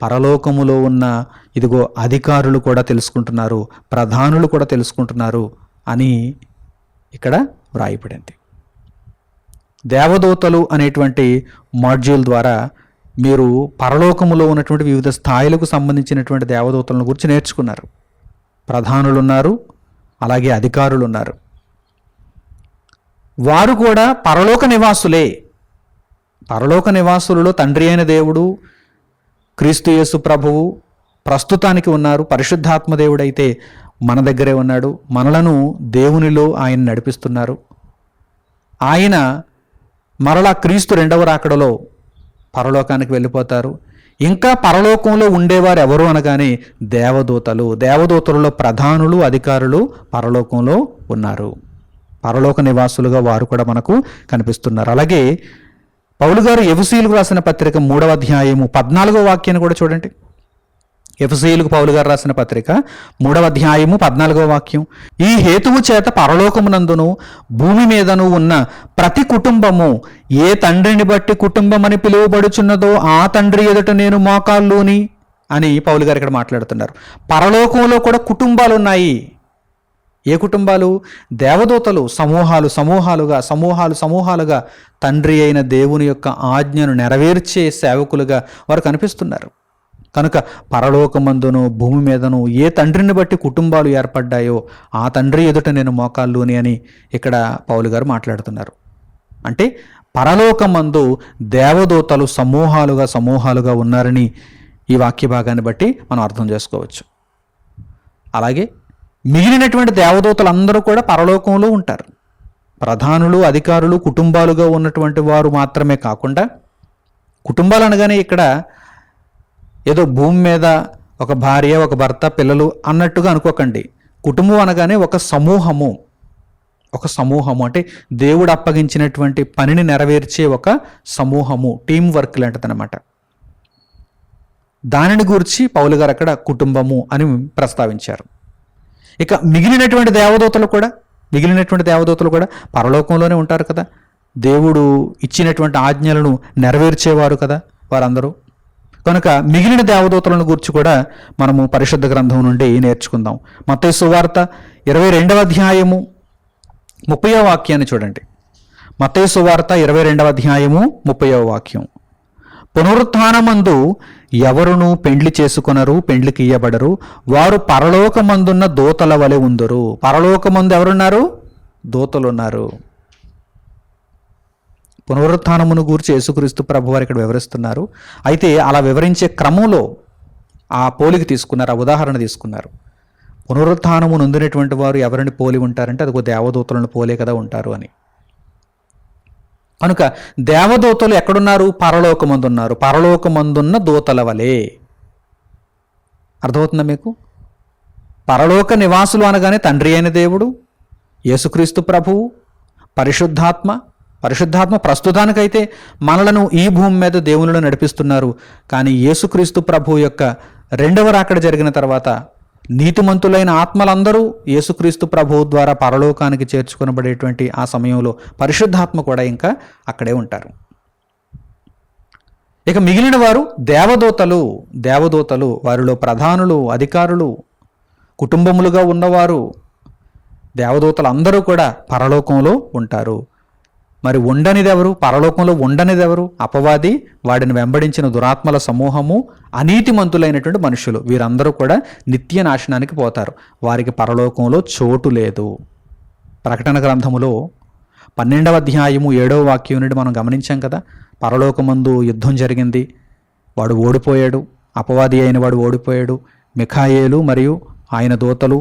పరలోకములో ఉన్న ఇదిగో అధికారులు కూడా తెలుసుకుంటున్నారు, ప్రధానులు కూడా తెలుసుకుంటున్నారు అని ఇక్కడ వ్రాయబడింది. దేవదూతలు అనేటువంటి మాడ్యూల్ ద్వారా మీరు పరలోకములో ఉన్నటువంటి వివిధ స్థాయిలకు సంబంధించినటువంటి దేవదూతలను గురించి నేర్చుకున్నారు. ప్రధానులు ఉన్నారు, అలాగే అధికారులు ఉన్నారు. వారు కూడా పరలోక నివాసులే. పరలోక నివాసులలో తండ్రి అయిన దేవుడు, క్రీస్తు యేసు ప్రభువు ప్రస్తుతానికి ఉన్నారు. పరిశుద్ధాత్మ దేవుడైతే మన దగ్గరే ఉన్నాడు. మనలను దేవునిలో ఆయన నడిపిస్తున్నారు. ఆయన మరలా క్రీస్తు 2వ రాకడలో పరలోకానికి వెళ్ళిపోతారు. ఇంకా పరలోకంలో ఉండేవారు ఎవరు అనగానే దేవదూతలు. దేవదూతలలో ప్రధానులు అధికారులు పరలోకంలో ఉన్నారు. పరలోక నివాసులుగా వారు కూడా మనకు కనిపిస్తున్నారు. అలాగే పౌలు గారు ఎఫెసీయులకు రాసిన పత్రిక 3వ అధ్యాయము 14వ వాక్యాన్ని కూడా చూడండి. ఎఫెసీయులకు పౌలు గారు రాసిన పత్రిక 3వ అధ్యాయము 14వ వాక్యం. ఈ హేతువు చేత పరలోకమునందును భూమి మీదను ఉన్న ప్రతి కుటుంబము ఏ తండ్రిని బట్టి కుటుంబం అని పిలువబడుచున్నదో ఆ తండ్రి ఎదుట నేను మోకాళ్ళూని అని పౌలు గారు ఇక్కడ మాట్లాడుతున్నారు. పరలోకంలో కూడా కుటుంబాలు ఉన్నాయి. ఏ కుటుంబాలు? దేవదూతలు సమూహాలుగా తండ్రి అయిన దేవుని యొక్క ఆజ్ఞను నెరవేర్చే సేవకులుగా వారు కనిపిస్తున్నారు. కనుక పరలోకమందును భూమి మీదను ఏ తండ్రిని బట్టి కుటుంబాలు ఏర్పడ్డాయో ఆ తండ్రి ఎదుట నేను మోకాళ్ళుని అని ఇక్కడ పౌలు గారు మాట్లాడుతున్నారు. అంటే పరలోకమందు దేవదూతలు సమూహాలుగా ఉన్నారని ఈ వాక్య భాగాన్ని బట్టి మనం అర్థం చేసుకోవచ్చు. అలాగే మిగిలినటువంటి దేవదూతలందరూ కూడా పరలోకంలో ఉంటారు. ప్రధానులు, అధికారులు, కుటుంబాలుగా ఉన్నటువంటి వారు మాత్రమే కాకుండా, కుటుంబాలు అనగానే ఇక్కడ ఏదో భూమి మీద ఒక భార్య, ఒక భర్త, పిల్లలు అన్నట్టుగా అనుకోకండి. కుటుంబం అనగానే ఒక సమూహము అంటే దేవుడు అప్పగించినటువంటి పనిని నెరవేర్చే ఒక సమూహము, టీం వర్క్ లాంటిదన్నమాట. దానిని గురించి పౌలు గారు అక్కడ కుటుంబము అని ప్రస్తావించారు. ఇక మిగిలినటువంటి దేవదూతలు కూడా పరలోకంలోనే ఉంటారు కదా. దేవుడు ఇచ్చినటువంటి ఆజ్ఞలను నెరవేర్చేవారు కదా వారందరూ. కనుక మిగిలిన దేవదూతలను గురించి కూడా మనము పరిశుద్ధ గ్రంథం నుండి నేర్చుకుందాం. మత్తయి సువార్త 22వ అధ్యాయము 30వ వాక్యాన్ని చూడండి. మత్తయి సువార్త 22వ అధ్యాయము 30వ వాక్యం. పునరుత్థానమందు ఎవరును పెండ్లి చేసుకొనరు, పెండ్లికి ఇయ్యబడరు, వారు పరలోకమందున్న దూతల వలె ఉందరు. పరలోకమందు ఎవరున్నారు? దూతలున్నారు. పునరుత్థానమును గూర్చి యేసుక్రీస్తు ప్రభువారు ఇక్కడ వివరిస్తున్నారు. అయితే అలా వివరించే క్రమంలో ఆ పోలిక తీసుకున్నారు, ఆ ఉదాహరణ తీసుకున్నారు. పునరుత్థానము నొందినటువంటి వారు ఎవరిని పోలి ఉంటారంటే అది దేవదూతలను పోలే కదా ఉంటారు అని. కనుక దేవదూతలు ఎక్కడున్నారు? పరలోకమందున్నారు. పరలోకమందున్న దూతల వలె. అర్థమవుతుందా మీకు? పరలోక నివాసులు అనగానే తండ్రి అయిన దేవుడు, యేసుక్రీస్తు ప్రభువు, పరిశుద్ధాత్మ ప్రస్తుతానికైతే మనలను ఈ భూమి మీద దేవునిలో నడిపిస్తున్నారు. కానీ యేసుక్రీస్తు ప్రభువు యొక్క రెండవ రాకడ జరిగిన తర్వాత నీతిమంతులైన ఆత్మలందరూ యేసుక్రీస్తు ప్రభువు ద్వారా పరలోకానికి చేర్చుకొనబడేటువంటి ఆ సమయంలో పరిశుద్ధాత్మ కూడా ఇంకా అక్కడే ఉంటారు. ఇక మిగిలిన వారు దేవదూతలు, వారిలో ప్రధానులు, అధికారులు, కుటుంబములుగా ఉన్నవారు, దేవదూతలందరూ కూడా పరలోకంలో ఉంటారు. మరి ఉండనిదెవరు? పరలోకంలో ఉండనిదెవరు? అపవాది, వాడిని వెంబడించిన దురాత్మల సమూహము, అనీతిమంతులైనటువంటి మనుషులు. వీరందరూ కూడా నిత్య నాశనానికి పోతారు. వారికి పరలోకంలో చోటు లేదు. ప్రకటన గ్రంథములో 12వ అధ్యాయము 7వ వాక్యం నుండి మనం గమనించాం కదా. పరలోకమందు యుద్ధం జరిగింది, వాడు ఓడిపోయాడు, అపవాది అయిన వాడు ఓడిపోయాడు. మిఖాయేలు మరియు ఆయన దూతలు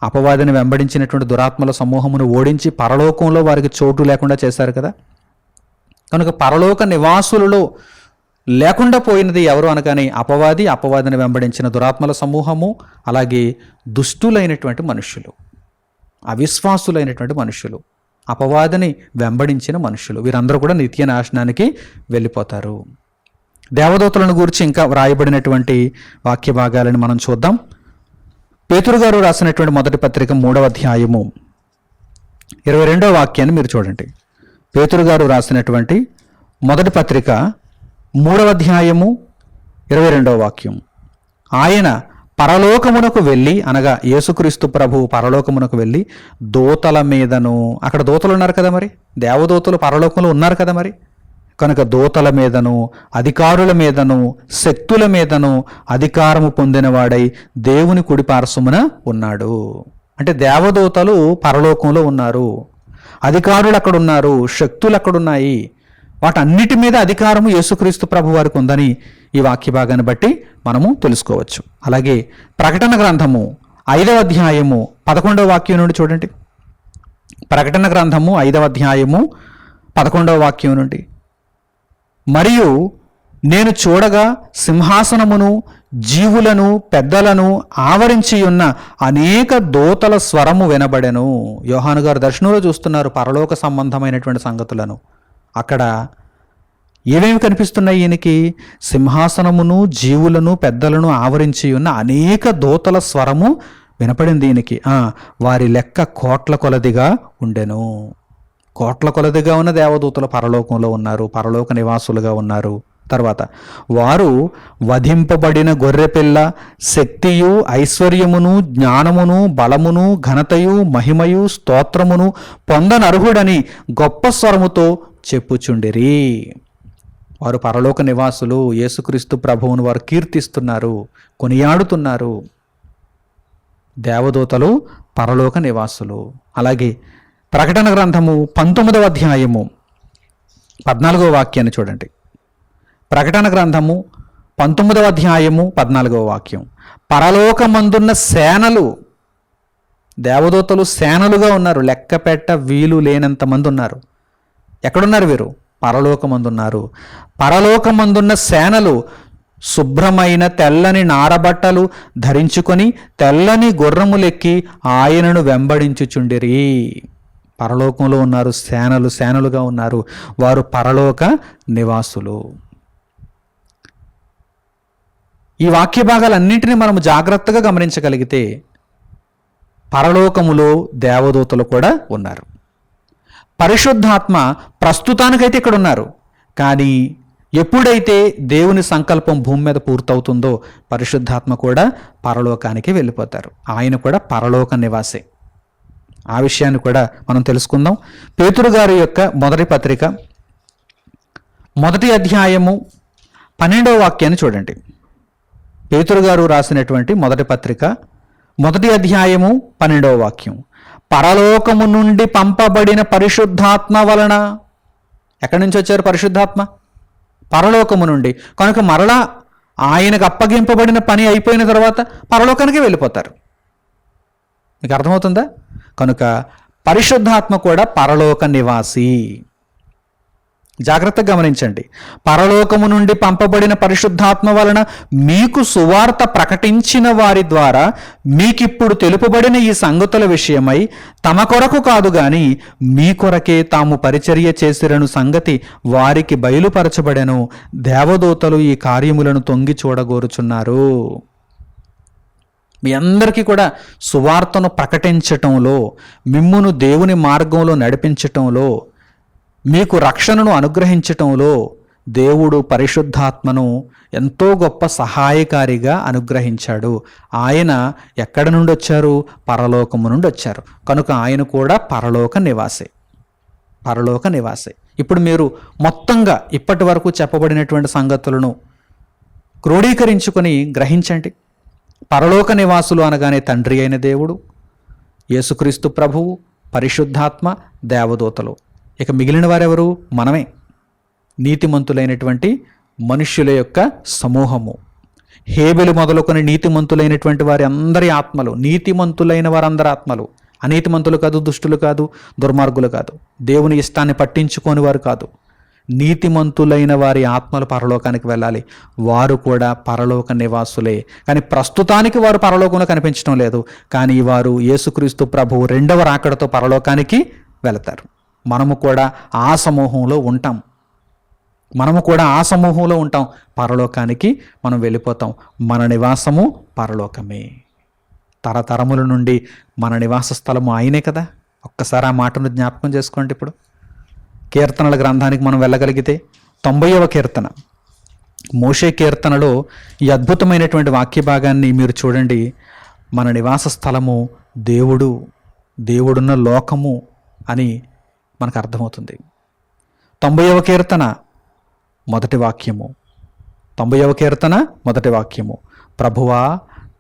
అపవాదిని వెంబడించినటువంటి దురాత్మల సమూహమును ఓడించి పరలోకంలో వారికి చోటు లేకుండా చేశారు కదా. కనుక పరలోక నివాసులలో లేకుండా పోయినది ఎవరు అనగానే అపవాదిని వెంబడించిన దురాత్మల సమూహము, అలాగే దుష్టులైనటువంటి మనుష్యులు, అవిశ్వాసులైనటువంటి మనుష్యులు, అపవాదిని వెంబడించిన మనుషులు, వీరందరూ కూడా నిత్య నాశనానికి వెళ్ళిపోతారు. దేవదూతలను గురించి ఇంకా వ్రాయబడినటువంటి వాక్య భాగాలను మనం చూద్దాం. పేతురు గారు రాసినటువంటి మొదటి పత్రిక 3వ అధ్యాయము 22వ వాక్యాన్ని మీరు చూడండి. పేతురు గారు రాసినటువంటి మొదటి పత్రిక 3వ అధ్యాయము 22వ వాక్యం. ఆయన పరలోకమునకు వెళ్ళి, అనగా యేసుక్రీస్తు ప్రభువు పరలోకమునకు వెళ్ళి దూతల మీదను, అక్కడ దూతలు ఉన్నారు కదా, మరి దేవదూతలు పరలోకంలో ఉన్నారు కదా, మరి కనుక దూతల మీదను, అధికారుల మీదను, శక్తుల మీదను అధికారము పొందినవాడై దేవుని కుడి పార్శ్వమున ఉన్నాడు. అంటే దేవదూతలు పరలోకంలో ఉన్నారు, అధికారులు అక్కడ ఉన్నారు, శక్తులు అక్కడున్నాయి. వాటన్నిటి మీద అధికారము యేసుక్రీస్తు ప్రభు వారికి ఉందని ఈ వాక్య భాగాన్ని బట్టి మనము తెలుసుకోవచ్చు. అలాగే ప్రకటన గ్రంథము 5వ అధ్యాయము 11వ వాక్యం నుండి చూడండి. ప్రకటన గ్రంథము 5వ అధ్యాయము 11వ వాక్యం నుండి. మరియు నేను చూడగా సింహాసనమును, జీవులను, పెద్దలను ఆవరించి ఉన్న అనేక దూతల స్వరము వినబడెను. యోహాను గారు దర్శనంలో చూస్తున్నారు పరలోక సంబంధమైనటువంటి సంగతులను. అక్కడ ఏమేమి కనిపిస్తున్నాయి ఈయనకి? సింహాసనమును, జీవులను, పెద్దలను ఆవరించి ఉన్న అనేక దూతల స్వరము వినపడింది ఈయనకి. వారి లెక్క కోట్ల కొలదిగా ఉండెను. కోట్ల కొలదిగా ఉన్న దేవదూతలు పరలోకంలో ఉన్నారు, పరలోక నివాసులుగా ఉన్నారు. తర్వాత వారు వధింపబడిన గొర్రెపిల్ల శక్తియు, ఐశ్వర్యమును, జ్ఞానమును, బలమును, ఘనతయు, మహిమయు, స్తోత్రమును పొందనర్హుడని గొప్ప స్వరముతో చెప్పుచుండిరి. వారు పరలోక నివాసులు. యేసుక్రీస్తు ప్రభువును వారు కీర్తిస్తున్నారు, కొనియాడుతున్నారు. దేవదూతలు పరలోక నివాసులు. అలాగే ప్రకటన గ్రంథము 19వ అధ్యాయము 14వ వాక్యాన్ని చూడండి. ప్రకటన గ్రంథము 19వ అధ్యాయము 14వ వాక్యం. పరలోకమందున్న సేనలు, దేవదూతలు సేనలుగా ఉన్నారు, లెక్క పెట్ట వీలు లేనంత మంది ఉన్నారు. ఎక్కడున్నారు వీరు? పరలోకమందున్నారు. పరలోకమందున్న సేనలు శుభ్రమైన తెల్లని నారబట్టలు ధరించుకొని తెల్లని గుర్రములెక్కి ఆయనను వెంబడించుచుండిరి. పరలోకంలో ఉన్నారు, సేనలు సేనలుగా ఉన్నారు. వారు పరలోక నివాసులు. ఈ వాక్య భాగాలన్నింటినీ మనము జాగ్రత్తగా గమనించగలిగితే పరలోకములో దేవదూతలు కూడా ఉన్నారు. పరిశుద్ధాత్మ ప్రస్తుతానికైతే ఇక్కడ ఉన్నారు, కానీ ఎప్పుడైతే దేవుని సంకల్పం భూమి మీద పూర్తవుతుందో పరిశుద్ధాత్మ కూడా పరలోకానికి వెళ్ళిపోతారు. ఆయన కూడా పరలోక నివాసే. ఆ విషయాన్ని కూడా మనం తెలుసుకుందాం. పేతురు గారి యొక్క మొదటి పత్రిక 1వ అధ్యాయము 12వ వాక్యాన్ని చూడండి. పేతురు గారు రాసినటువంటి మొదటి పత్రిక 1వ అధ్యాయము 12వ వాక్యం. పరలోకము నుండి పంపబడిన పరిశుద్ధాత్మ వలన. ఎక్కడి నుంచి వచ్చారు పరిశుద్ధాత్మ? పరలోకము నుండి. కనుక మరలా ఆయనకు అప్పగింపబడిన పని అయిపోయిన తర్వాత పరలోకానికి వెళ్ళిపోతారు. మీకు అర్థమవుతుందా? కనుక పరిశుద్ధాత్మ కూడా పరలోక నివాసి. జాగ్రత్తగా గమనించండి. పరలోకము నుండి పంపబడిన పరిశుద్ధాత్మ వలన మీకు సువార్త ప్రకటించిన వారి ద్వారా మీకిప్పుడు తెలుపబడిన ఈ సంగతుల విషయమై తమ కొరకు కాదు గాని మీ కొరకే తాము పరిచర్య చేసిరను సంగతి వారికి బయలుపరచబడెను. దేవదూతలు ఈ కార్యములను తొంగి చూడగోరుచున్నారు. మీ అందరికీ కూడా సువార్తను ప్రకటించటంలో, మిమ్మును దేవుని మార్గంలో నడిపించటంలో, మీకు రక్షణను అనుగ్రహించటంలో దేవుడు పరిశుద్ధాత్మను ఎంతో గొప్ప సహాయకారిగా అనుగ్రహించాడు. ఆయన ఎక్కడి నుండి వచ్చారు? పరలోకము నుండి వచ్చారు. కనుక ఆయన కూడా పరలోక నివాసే. పరలోక నివాసే. ఇప్పుడు మీరు మొత్తంగా ఇప్పటి వరకు చెప్పబడినటువంటి సంగతులను క్రోడీకరించుకొని గ్రహించండి. పరలోక నివాసులు అనగానే తండ్రి అయిన దేవుడు, యేసుక్రీస్తు ప్రభువు, పరిశుద్ధాత్మ, దేవదూతలు. ఇక మిగిలిన వారెవరు? మనమే. నీతిమంతులైనటువంటి మనుష్యుల యొక్క సమూహము. హేబెలు మొదలుకొని నీతిమంతులైనటువంటి వారి అందరి ఆత్మలు, నీతిమంతులైన వారందరి ఆత్మలు. అనీతిమంతులు కాదు, దుష్టులు కాదు, దుర్మార్గులు కాదు, దేవుని ఇష్టాన్ని పట్టించుకోని వారు కాదు. నీతిమంతులైన వారి ఆత్మలు పరలోకానికి వెళ్ళాలి. వారు కూడా పరలోక నివాసులే. కానీ ప్రస్తుతానికి వారు పరలోకంలో కనిపించడం లేదు. కానీ వారు యేసుక్రీస్తు ప్రభువు 2వ రాకడతో పరలోకానికి వెళతారు. మనము కూడా ఆ సమూహంలో ఉంటాం. పరలోకానికి మనం వెళ్ళిపోతాం. మన నివాసము పరలోకమే. తరతరముల నుండి మన నివాస స్థలము ఆయనే కదా. ఒక్కసారి ఆ మాటను జ్ఞాపకం చేసుకోండి. ఇప్పుడు కీర్తనల గ్రంథానికి మనం వెళ్ళగలిగితే 90వ కీర్తన, మోషే కీర్తనలో ఈ అద్భుతమైనటువంటి వాక్య భాగాన్ని మీరు చూడండి. మన నివాస స్థలము దేవుడున్న లోకము అని మనకు అర్థమవుతుంది. 90వ కీర్తన మొదటి వాక్యము. 90వ కీర్తన మొదటి వాక్యము. ప్రభువా,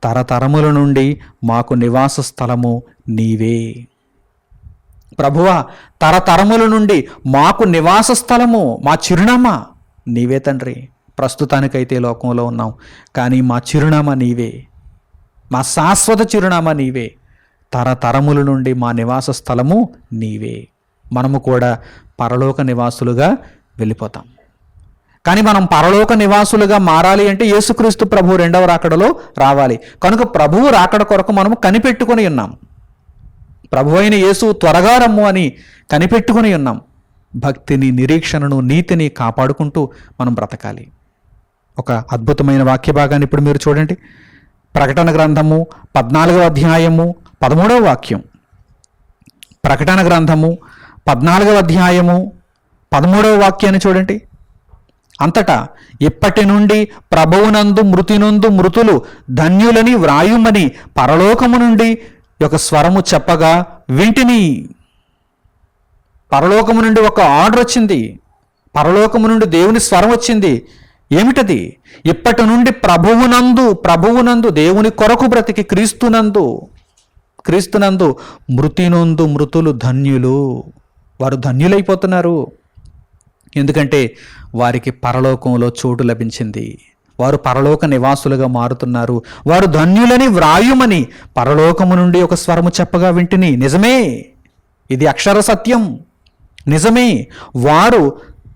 తరతరముల నుండి మాకు నివాస స్థలము నీవే. ప్రభువా, తరతరముల నుండి మాకు నివాస స్థలము, మా చిరునామా నీవే తండ్రి. ప్రస్తుతానికైతే లోకంలో ఉన్నాం, కానీ మా చిరునామా నీవే, మా శాశ్వత చిరునామా నీవే. తరతరముల నుండి మా నివాస స్థలము నీవే. మనము కూడా పరలోక నివాసులుగా వెళ్ళిపోతాం. కానీ మనం పరలోక నివాసులుగా మారాలి అంటే యేసుక్రీస్తు ప్రభువు 2వ రాకడలో రావాలి. కనుక ప్రభువు రాకడ కొరకు మనము కనిపెట్టుకొని ఉన్నాం. ప్రభు అయిన యేసు త్వరగా రమ్ము అని కనిపెట్టుకొని ఉన్నాం. భక్తిని, నిరీక్షణను, నీతిని కాపాడుకుంటూ మనం బ్రతకాలి. ఒక అద్భుతమైన వాక్య భాగాన్ని ఇప్పుడు మీరు చూడండి. ప్రకటన గ్రంథము 14వ అధ్యాయము 13వ వాక్యం. ప్రకటన గ్రంథము 14వ అధ్యాయము 13వ వాక్యాన్ని చూడండి. అంతటా ఇప్పటి నుండి ప్రభువునందు మృతినందు మృతులు ధన్యులని వ్రాయుమని పరలోకము నుండి ఒక స్వరము చెప్పగా వింటిని. పరలోకము నుండి ఒక ఆర్డర్ వచ్చింది. పరలోకము నుండి దేవుని స్వరం వచ్చింది. ఏమిటది? ఇప్పటి నుండి ప్రభువునందు దేవుని కొరకు బ్రతికి క్రీస్తునందు మృతినందు మృతులు ధన్యులు. వారు ధన్యులైపోతున్నారు. ఎందుకంటే వారికి పరలోకంలో చోటు లభించింది. వారు పరలోక నివాసులుగా మారుతున్నారు. వారు ధన్యులని వ్రాయుమని పరలోకము నుండి ఒక స్వరము చెప్పగా వింటిని. నిజమే, ఇది అక్షర సత్యం. నిజమే, వారు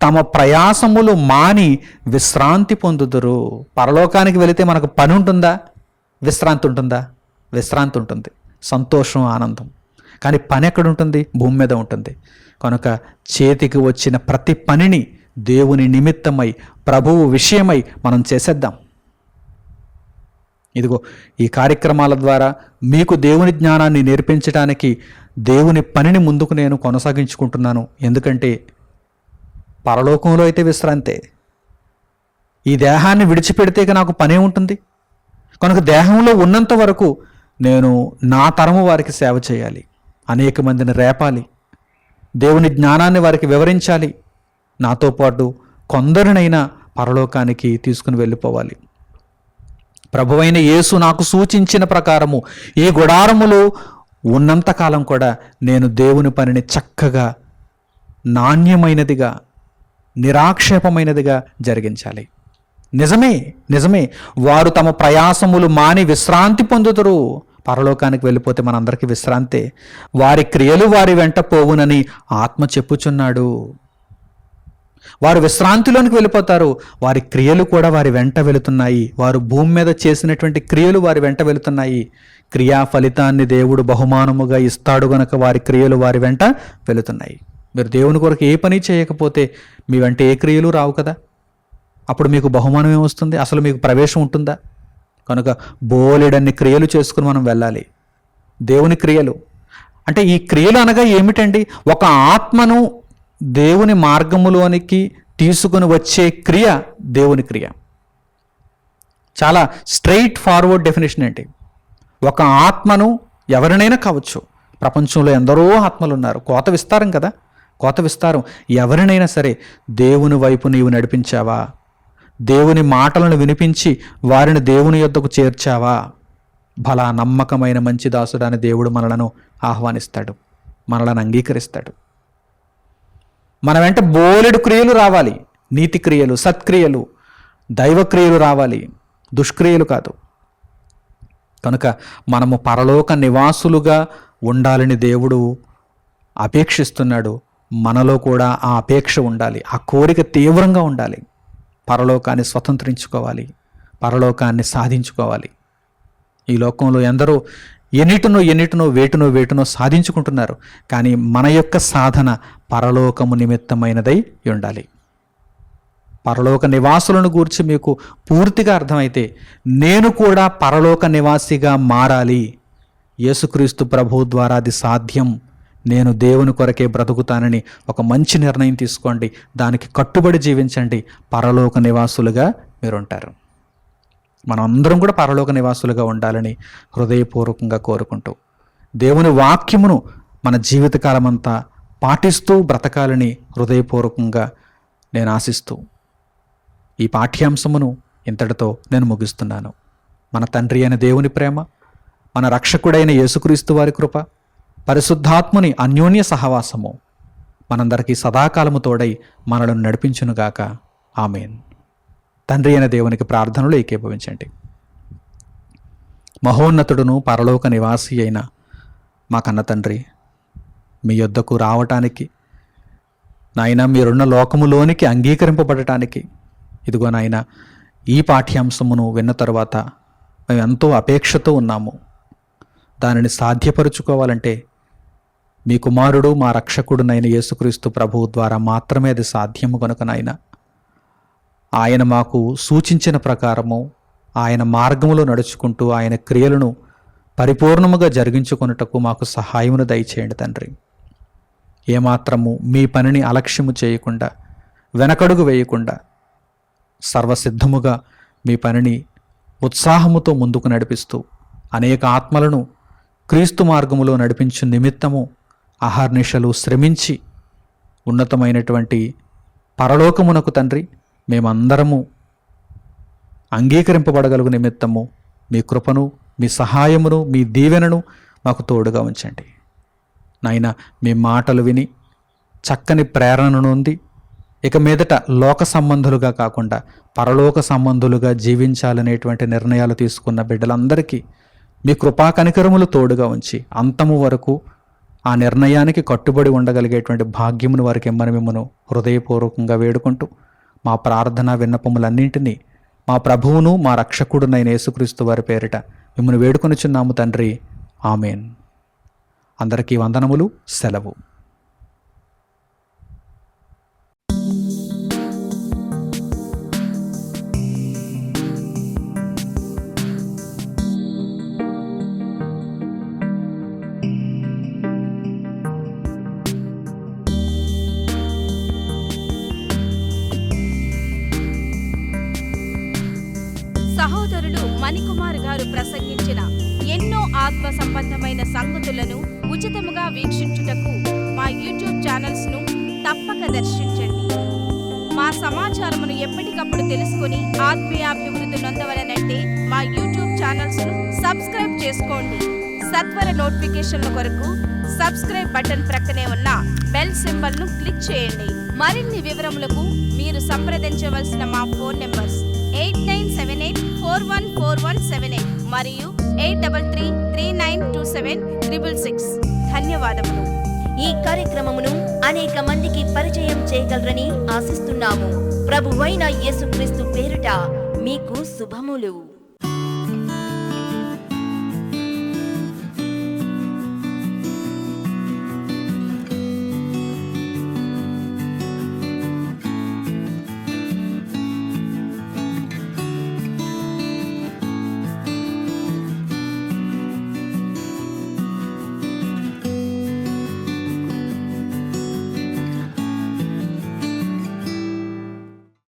తమ ప్రయాసములు మాని విశ్రాంతి పొందుదురు. పరలోకానికి వెళితే మనకు పని ఉంటుందా? విశ్రాంతి ఉంటుందా? విశ్రాంతి ఉంటుంది, సంతోషం, ఆనందం. కానీ పని ఎక్కడుంటుంది? భూమి మీద ఉంటుంది. కనుక చేతికి వచ్చిన ప్రతి పనిని దేవుని నిమిత్తమై, ప్రభువు విషయమై మనం చేసేద్దాం. ఇదిగో ఈ కార్యక్రమాల ద్వారా మీకు దేవుని జ్ఞానాన్ని నేర్పించడానికి దేవుని పనిని ముందుకు నేను కొనసాగించుకుంటున్నాను. ఎందుకంటే పరలోకంలో అయితే విశ్రాంతే. ఈ దేహాన్ని విడిచిపెడితే నాకు పనే ఉంటుంది. కనుక దేహంలో ఉన్నంత వరకు నేను నా తరము వారికి సేవ చేయాలి, అనేక మందిని రేపాలి, దేవుని జ్ఞానాన్ని వారికి వివరించాలి. నాతో పాటు కొందరినైనా పరలోకానికి తీసుకుని వెళ్ళిపోవాలి. ప్రభువైన యేసు నాకు సూచించిన ప్రకారము ఈ గుడారములో ఉన్నంతకాలం కూడా నేను దేవుని పనిని చక్కగా, నాణ్యమైనదిగా, నిరాక్షేపమైనదిగా జరిగించాలి. నిజమే, వారు తమ ప్రయాసములు మాని విశ్రాంతి పొందుతారు. పరలోకానికి వెళ్ళిపోతే మనందరికీ విశ్రాంతే. వారి క్రియలు వారి వెంట పోవునని ఆత్మ చెప్పుచున్నాడు. వారు విశ్రాంతిలోనికి వెళ్ళిపోతారు. వారి క్రియలు కూడా వారి వెంట వెళుతున్నాయి. వారు భూమి మీద చేసినటువంటి క్రియలు వారి వెంట వెళుతున్నాయి. క్రియా ఫలితాన్ని దేవుడు బహుమానముగా ఇస్తాడు గనక వారి క్రియలు వారి వెంట వెళుతున్నాయి. మీరు దేవుని కొరకు ఏ పని చేయకపోతే మీ వెంట ఏ క్రియలు రావు కదా. అప్పుడు మీకు బహుమానం ఏమొస్తుంది? అసలు మీకు ప్రవేశం ఉంటుందా? కనుక బోలెడన్ని క్రియలు చేసుకుని మనం వెళ్ళాలి. దేవుని క్రియలు అంటే ఈ క్రియలు అనగా ఏమిటండి? ఒక ఆత్మను దేవుని మార్గములోనికి తీసుకుని వచ్చే క్రియ దేవుని క్రియ. చాలా స్ట్రైట్ ఫార్వర్డ్ డెఫినేషన్ ఏంటి? ఒక ఆత్మను ఎవరినైనా కావచ్చు. ప్రపంచంలో ఎందరో ఆత్మలు ఉన్నారు. కోత విస్తారం కదా, కోత విస్తారం. ఎవరినైనా సరే దేవుని వైపు నీవు నడిపించావా? దేవుని మాటలను వినిపించి వారిని దేవుని యొద్దకు చేర్చావా? భలా నమ్మకమైన మంచి దాసుడు అని దేవుడు మనలను ఆహ్వానిస్తాడు, మనలను అంగీకరిస్తాడు. మన వెంట బోలెడు క్రియలు రావాలి. నీతి క్రియలు, సత్క్రియలు, దైవక్రియలు రావాలి, దుష్క్రియలు కాదు. కనుక మనము పరలోక నివాసులుగా ఉండాలని దేవుడు అపేక్షిస్తున్నాడు. మనలో కూడా ఆ అపేక్ష ఉండాలి, ఆ కోరిక తీవ్రంగా ఉండాలి. పరలోకాన్ని స్వతంత్రించుకోవాలి, పరలోకాన్ని సాధించుకోవాలి. ఈ లోకంలో ఎందరో ఎన్నిటినో వేటునో సాధించుకుంటున్నారు. కానీ మన యొక్క సాధన పరలోకము నిమిత్తమైనదై ఉండాలి. పరలోక నివాసులను గూర్చి మీకు పూర్తిగా అర్థమైతే నేను కూడా పరలోక నివాసిగా మారాలి. యేసుక్రీస్తు ప్రభువు ద్వారా అది సాధ్యం. నేను దేవుని కొరకే బ్రతుకుతానని ఒక మంచి నిర్ణయం తీసుకోండి. దానికి కట్టుబడి జీవించండి. పరలోక నివాసులుగా మీరుంటారు. మనం అందరం కూడా పరలోక నివాసులుగా ఉండాలని హృదయపూర్వకంగా కోరుకుంటూ, దేవుని వాక్యమును మన జీవితకాలం అంతా పాటిస్తూ బ్రతకాలని హృదయపూర్వకంగా నేను ఆశిస్తూ ఈ పాఠ్యాంశమును ఇంతటితో నేను ముగిస్తున్నాను. మన తండ్రి అయిన దేవుని ప్రేమ, మన రక్షకుడైన యేసుక్రీస్తు వారి కృప, పరిశుద్ధాత్ముని అన్యోన్య సహవాసము మనందరికీ సదాకాలము తోడై మనలను నడిపించునుగాక. ఆమేన్. తండ్రి అయిన దేవునికి ప్రార్థనలు ఏకీభవించండి. మహోన్నతుడును పరలోక నివాసి అయిన మా కన్న తండ్రి, మీ యొద్దకు రావటానికి నాయన, మీరున్న లోకములోనికి అంగీకరింపబడటానికి ఇదిగో నాయన ఈ పాఠ్యాంశమును విన్న తరువాత మేము ఎంతో అపేక్షతో ఉన్నాము. దానిని సాధ్యపరుచుకోవాలంటే మీ కుమారుడు మా రక్షకుడునైన యేసుక్రీస్తు ప్రభువు ద్వారా మాత్రమే అది సాధ్యము కనుక నాయన, ఆయన మాకు సూచించిన ప్రకారము ఆయన మార్గములో నడుచుకుంటూ ఆయన క్రియలను పరిపూర్ణముగా జరిగించుకొనుటకు మాకు సహాయమును దయచేయండి తండ్రి. ఏమాత్రము మీ పనిని అలక్ష్యము చేయకుండా, వెనకడుగు వేయకుండా సర్వసిద్ధముగా మీ పనిని ఉత్సాహముతో ముందుకు నడిపిస్తూ అనేక ఆత్మలను క్రీస్తు మార్గములో నడిపించు నిమిత్తము అహర్నిశలు శ్రమించి ఉన్నతమైనటువంటి పరలోకమునకు తండ్రి మేమందరము అంగీకరింపబడగలుగు నిమిత్తము మీ కృపను, మీ సహాయమును, మీ దీవెనను మాకు తోడుగా ఉంచండి నాయన. మీ మాటలు విని చక్కని ప్రేరణ నొంది ఇక మీదట లోక సంబంధులుగా కాకుండా పరలోక సంబంధులుగా జీవించాలనేటువంటి నిర్ణయాలు తీసుకున్న బిడ్డలందరికీ మీ కృపా కనికరములు తోడుగా ఉంచి అంతము వరకు ఆ నిర్ణయానికి కట్టుబడి ఉండగలిగేటువంటి భాగ్యమును వారికి ఇమ్మని మిమ్మను హృదయపూర్వకంగా వేడుకుంటూ మా ప్రార్థన విన్నపములన్నింటినీ మా ప్రభువును మా రక్షకుడునైన యేసుక్రీస్తు వారి పేరిట మిమ్మల్ని వేడుకొనిచున్నాము తండ్రి. ఆమెన్. అందరికీ వందనములు. సెలవు.
సహోదరులు మణికుమార్ గారు ప్రసంగించిన ఎన్నో ఆత్మ సంబంధమైన సంగతులను ఉచితముగా వీక్షించుటకు మా యూట్యూబ్ ఛానల్స్ ను తప్పక దర్శించండి. మా సమాచారమును ఎప్పటికప్పుడు తెలుసుకుని ఆత్మీయాభివృద్ధి నొందవలనంటే మా యూట్యూబ్ ఛానల్స్ ను సబ్స్క్రైబ్ చేసుకోండి. సత్వర నోటిఫికేషన్ల కొరకు సబ్స్క్రైబ్ బటన్ ప్రక్కనే ఉన్న బెల్ సింబల్ ను క్లిక్ చేయండి. మరిన్ని వివరములకు మీరు సంప్రదించవలసిన మా ఫోన్ నెంబర్స్ 8978414178 మరియు 8333927666. ధన్యవాదములు.
ఈ కార్యక్రమమును అనేక మందికి పరిచయం చేయగలరని ఆశిస్తున్నాము. ప్రభువైన యేసుక్రీస్తు పేరిట మీకు శుభములు.